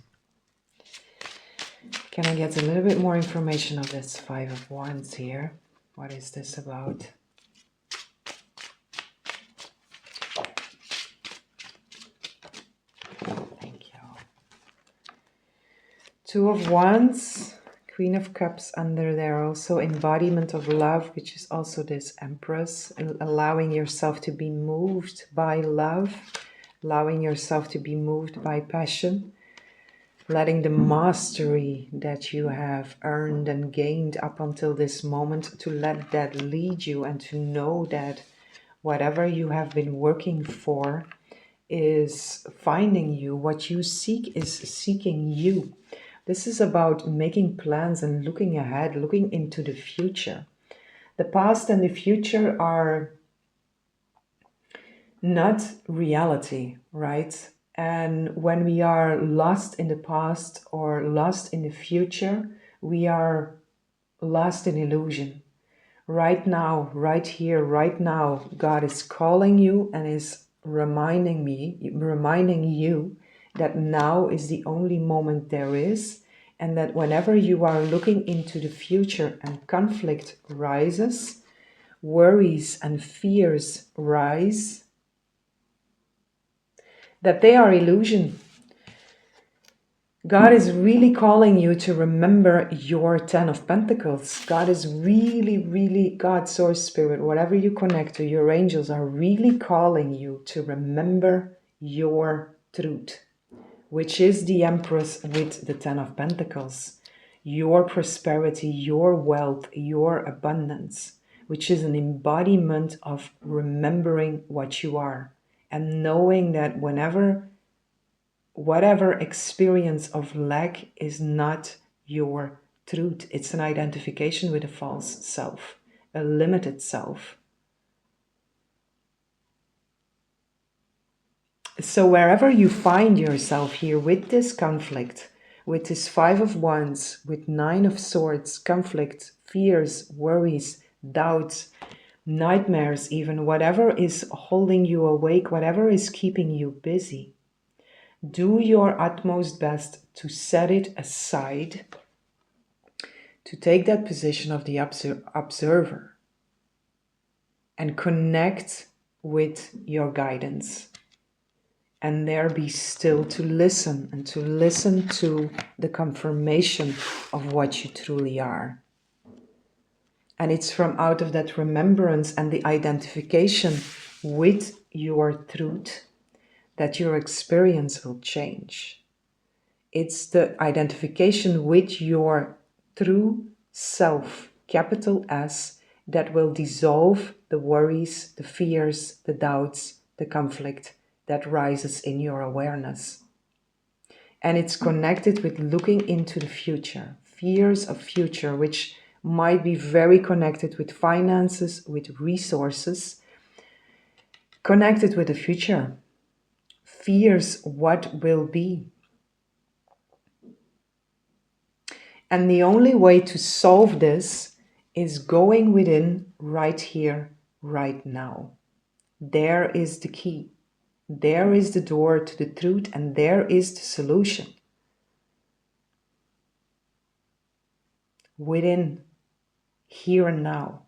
Can I get a little bit more information of this Five of Wands here? What is this about? Thank you. Two of Wands, Queen of Cups under there, also embodiment of love, which is also this Empress, and allowing yourself to be moved by love, allowing yourself to be moved by passion, letting the mastery that you have earned and gained up until this moment, to let that lead you and to know that whatever you have been working for is finding you. What you seek is seeking you. This is about making plans and looking ahead, looking into the future. The past and the future are not reality, right? And when we are lost in the past or lost in the future, we are lost in illusion. Right now, right here, right now, God is calling you and is reminding you that now is the only moment there is, and that whenever you are looking into the future and conflict rises, worries and fears rise, that they are illusion. God is really calling you to remember your 10 of Pentacles. God is really, God, Source, Spirit, whatever you connect to, your angels are really calling you to remember your truth, which is the Empress with the 10 of Pentacles. Your prosperity, your wealth, your abundance, which is an embodiment of remembering what you are and knowing that whatever experience of lack is not your truth. It's an identification with a false self, a limited self. So wherever you find yourself here with this conflict, with this 5 of Wands, with 9 of Swords, conflict, fears, worries, doubts, nightmares, even whatever is holding you awake, whatever is keeping you busy, do your utmost best to set it aside, to take that position of the observer and connect with your guidance. And there be still to listen and to listen to the confirmation of what you truly are. And it's from out of that remembrance and the identification with your truth that your experience will change. It's the identification with your true self, capital S, that will dissolve the worries, the fears, the doubts, the conflict that rises in your awareness. And it's connected with looking into the future, fears of future, which might be very connected with finances, with resources, connected with the future. Fears what will be. And the only way to solve this is going within right here, right now. There is the key. There is the door to the truth, and there is the solution. Within, here and now.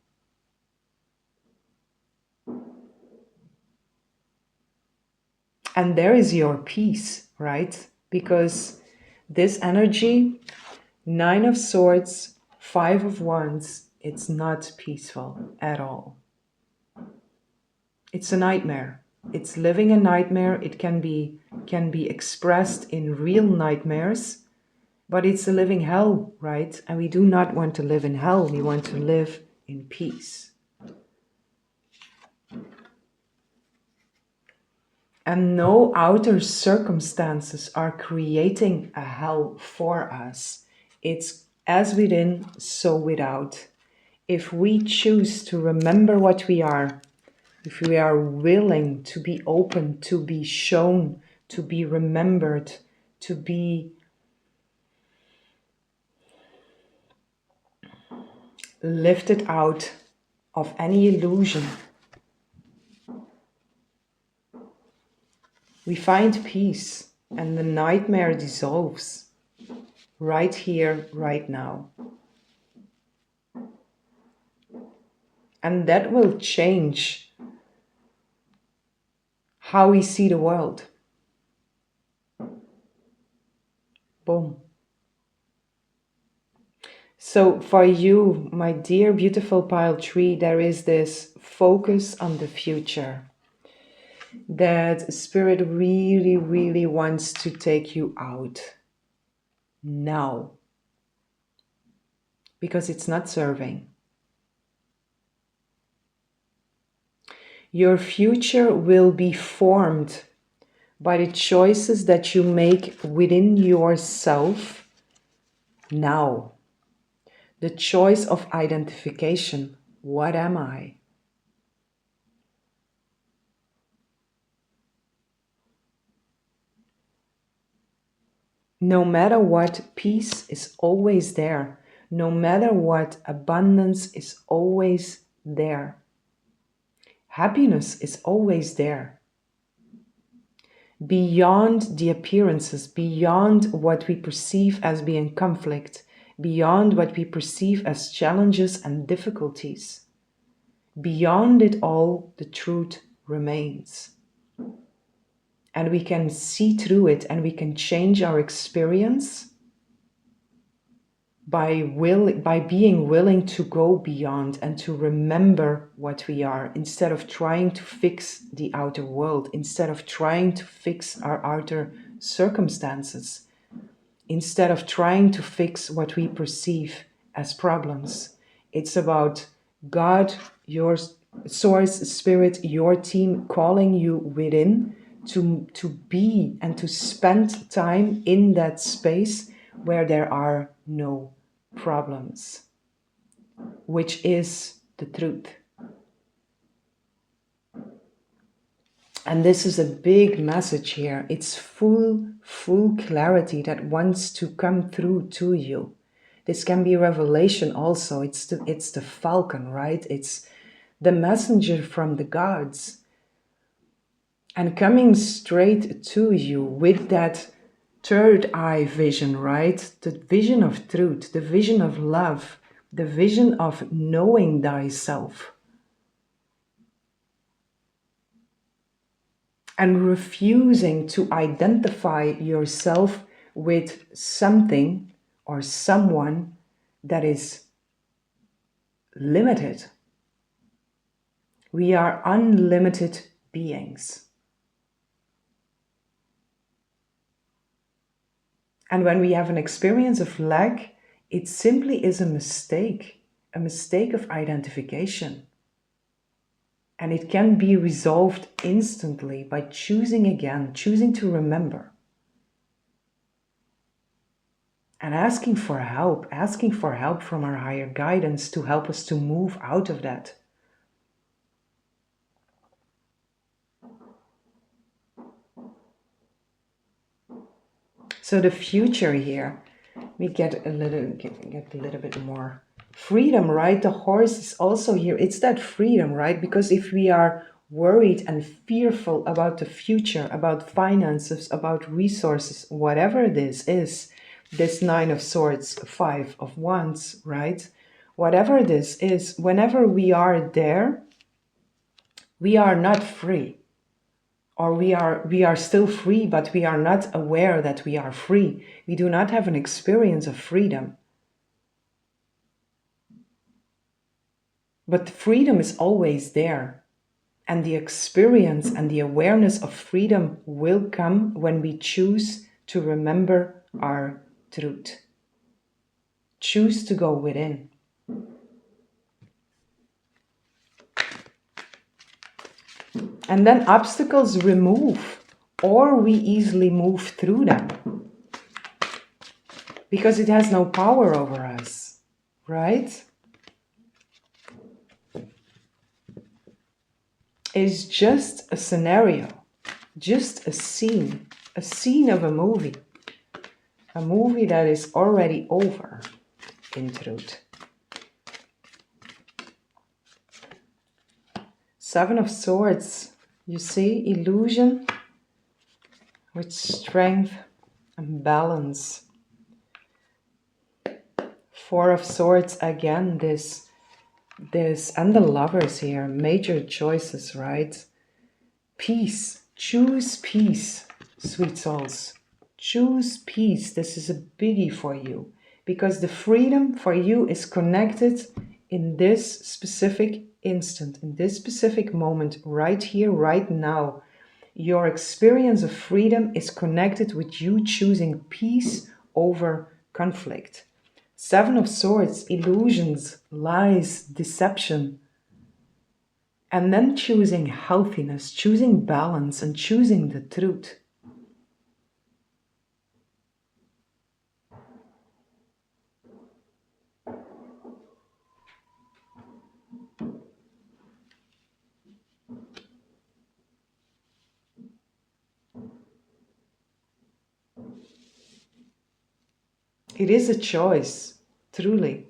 And there is your peace, right? Because this energy, 9 of Swords, 5 of Wands, it's not peaceful at all. It's a nightmare. It's living a nightmare. It can be expressed in real nightmares, but it's a living hell, right? And we do not want to live in hell. We want to live in peace. And no outer circumstances are creating a hell for us. It's as within, so without. If we choose to remember what we are, if we are willing to be open, to be shown, to be remembered, to be lifted out of any illusion, we find peace and the nightmare dissolves right here, right now. And that will change how we see the world. Boom. So for you, my dear beautiful pile 3, there is this focus on the future. That Spirit really wants to take you out now. Because it's not serving. Your future will be formed by the choices that you make within yourself now. The choice of identification. What am I? No matter what, peace is always there. No matter what, abundance is always there. Happiness is always there. Beyond the appearances, beyond what we perceive as being conflict, beyond what we perceive as challenges and difficulties, beyond it all, the truth remains. And we can see through it, and we can change our experience by being willing to go beyond and to remember what we are, instead of trying to fix the outer world, instead of trying to fix our outer circumstances, instead of trying to fix what we perceive as problems. It's about God, your source, spirit, your team calling you within to be and to spend time in that space where there are no problems, which is the truth. And this is a big message here. It's full clarity that wants to come through to you. This can be revelation also. It's the falcon, right? It's the messenger from the gods. And coming straight to you with that third eye vision, right? The vision of truth, the vision of love, the vision of knowing thyself. And refusing to identify yourself with something or someone that is limited. We are unlimited beings. And when we have an experience of lack, it simply is a mistake of identification. And it can be resolved instantly by choosing again, choosing to remember. And asking for help from our higher guidance to help us to move out of that. So the future here, we get a little bit more freedom, right? The horse is also here. It's that freedom, right? Because if we are worried and fearful about the future, about finances, about resources, whatever this is, this 9 of Swords, 5 of Wands, right? Whatever this is, whenever we are there, we are not free. Or we are still free, but we are not aware that we are free. We do not have an experience of freedom. But freedom is always there. And the experience and the awareness of freedom will come when we choose to remember our truth. Choose to go within. And then obstacles remove, or we easily move through them. Because it has no power over us, right? It's just a scenario, just a scene of a movie that is already over, in truth. 7 of Swords, you see, illusion with strength and balance. 4 of Swords, again, this and the Lovers here, major choices, right? Peace, choose peace, sweet souls. Choose peace. This is a biggie for you, because the freedom for you is connected in this specific instant, in this specific moment, right here, right now. Your experience of freedom is connected with you choosing peace over conflict. 7 of Swords, illusions, lies, deception. And then choosing healthiness, choosing balance, and choosing the truth. It is a choice truly.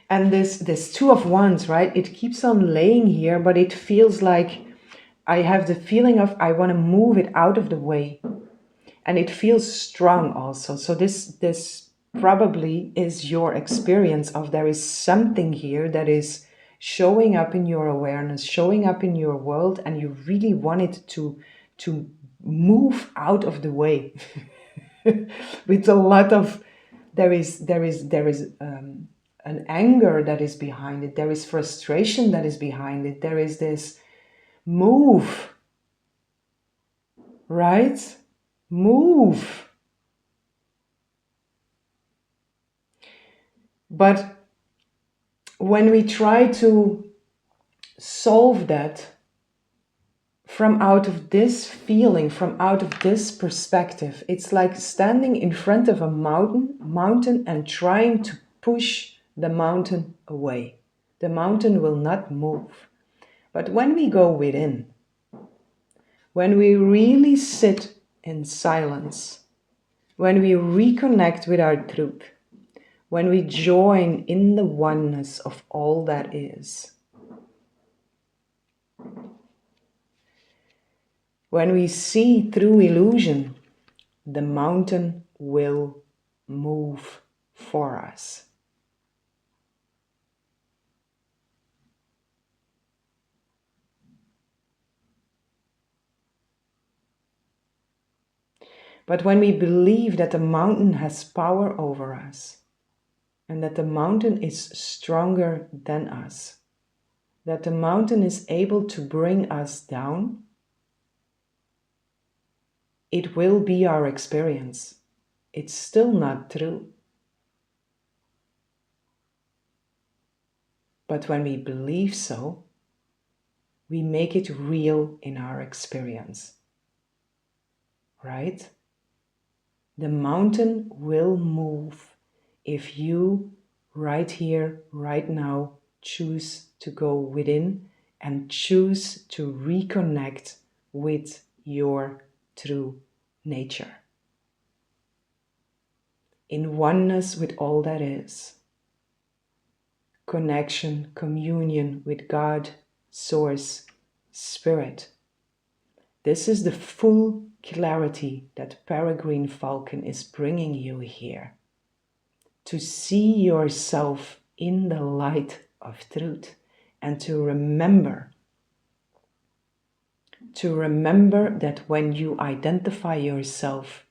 And this Two of Wands, right? It keeps on laying here, but it feels like I have the feeling of I want to move it out of the way. And it feels strong also. So this probably is your experience of there is something here that is showing up in your awareness, showing up in your world, and you really want it to move out of the way. With a lot of there is an anger that is behind it, there is frustration that is behind it, there is this move, right? Move. But when we try to solve that from out of this feeling, from out of this perspective, it's like standing in front of a mountain and trying to push the mountain away. The mountain will not move. But when we go within, when we really sit in silence, when we reconnect with our truth, when we join in the oneness of all that is, when we see through illusion, the mountain will move for us. But when we believe that the mountain has power over us, and that the mountain is stronger than us, that the mountain is able to bring us down, it will be our experience. It's still not true. But when we believe so, we make it real in our experience. Right? The mountain will move if you, right here, right now, choose to go within and choose to reconnect with your true nature. In oneness with all that is. Connection, communion with God, Source, Spirit. This is the full clarity that Peregrine Falcon is bringing you here. To see yourself in the light of truth and to remember that when you identify yourself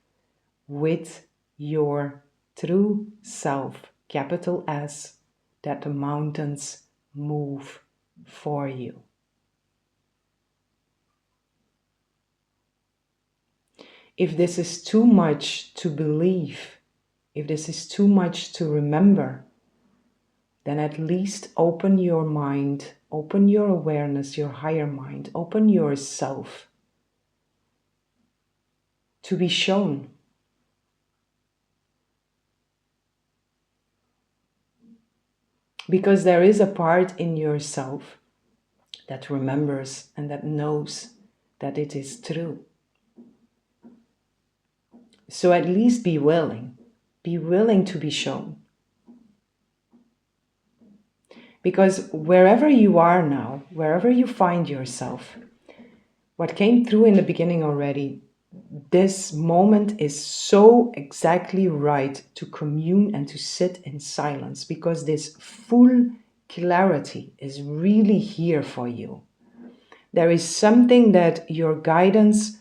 with your true self, capital S, that the mountains move for you. If this is too much to believe, if this is too much to remember, then at least open your mind, open your awareness, your higher mind, open yourself to be shown. Because there is a part in yourself that remembers and that knows that it is true. So at least be willing to be shown. Because wherever you are now, wherever you find yourself, what came through in the beginning already, this moment is so exactly right to commune and to sit in silence, because this full clarity is really here for you. There is something that your guidance,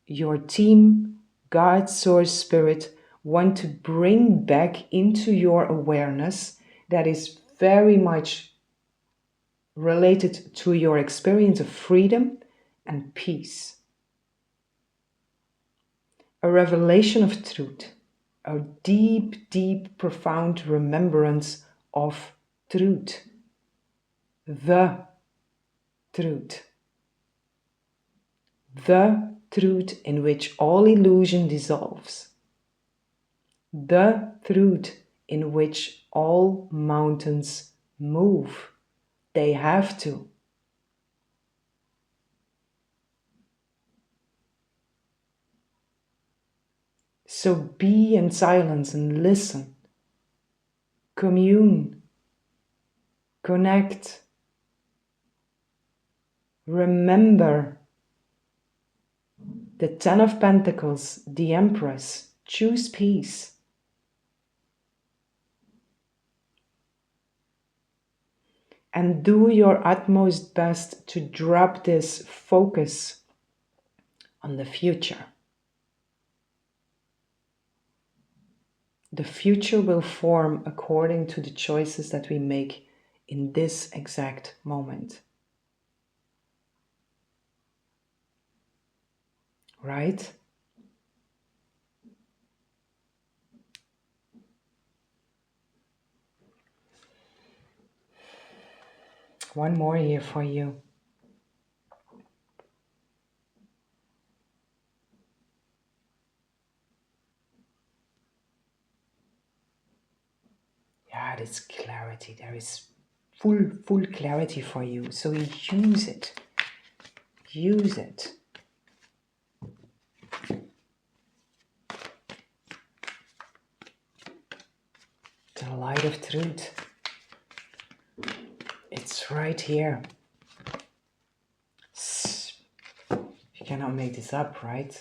your team, God, Source, Spirit want to bring back into your awareness that is very much related to your experience of freedom and peace. A revelation of truth, a deep, deep, profound remembrance of truth. The truth. The truth in which all illusion dissolves. The truth in which all mountains move. They have to. So be in silence and listen commune, connect, remember the Ten of Pentacles, the Empress. Choose peace. And do your utmost best to drop this focus on the future. The future will form according to the choices that we make in this exact moment. Right? One more here for you. Yeah, this clarity. There is full clarity for you. So use it. Use it. The light of truth. It's right here. You cannot make this up, right?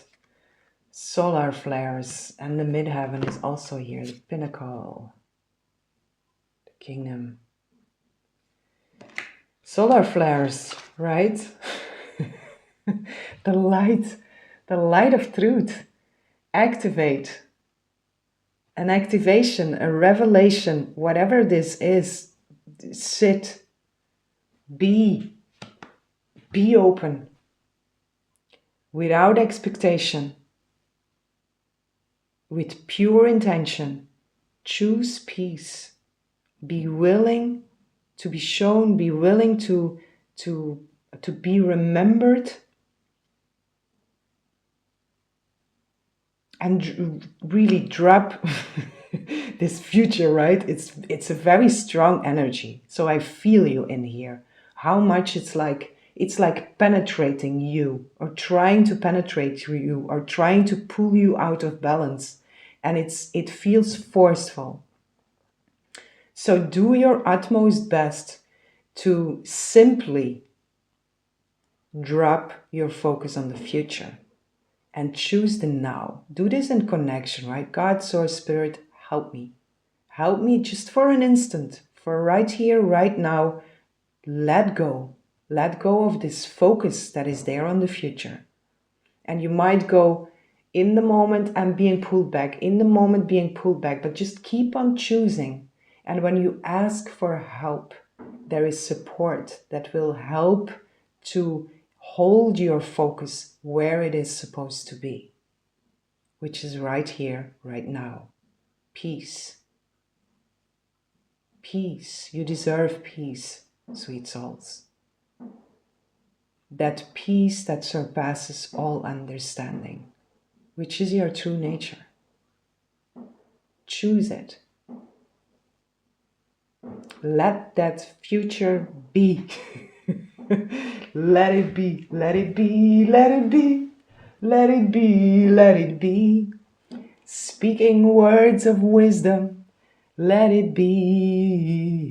Solar flares, and the midheaven is also here. The pinnacle. The kingdom. Solar flares, right? the light of truth. Activate. An activation, a revelation, whatever this is, sit, be open, without expectation, with pure intention. Choose peace. Be willing to be shown, be willing to be remembered, and really drop this future, right? It's a very strong energy. So I feel you in here. How much it's like penetrating you, or trying to penetrate you, or trying to pull you out of balance. And it feels forceful. So do your utmost best to simply drop your focus on the future and choose the now. Do this in connection, right? God, Source, Spirit, help me. Help me just for an instant, for right here, right now. Let go. Let go of this focus that is there on the future. And you might go in the moment and being pulled back, in the moment being pulled back, but just keep on choosing. And when you ask for help, there is support that will help to hold your focus where it is supposed to be, which is right here, right now. Peace. Peace. You deserve peace, sweet souls. That peace that surpasses all understanding, which is your true nature. Choose it. Let that future be. Let it be, let it be, let it be, let it be, let it be. Speaking words of wisdom, let it be.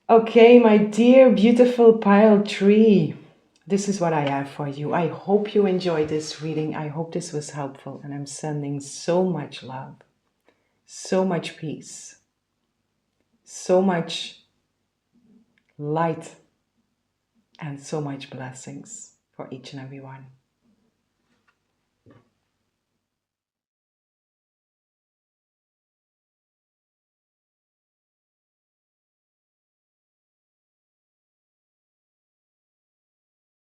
Okay, my dear beautiful pile tree, this is what I have for you. I hope you enjoyed this reading. I hope this was helpful, and I'm sending so much love, so much peace, so much light, and so much blessings for each and every one.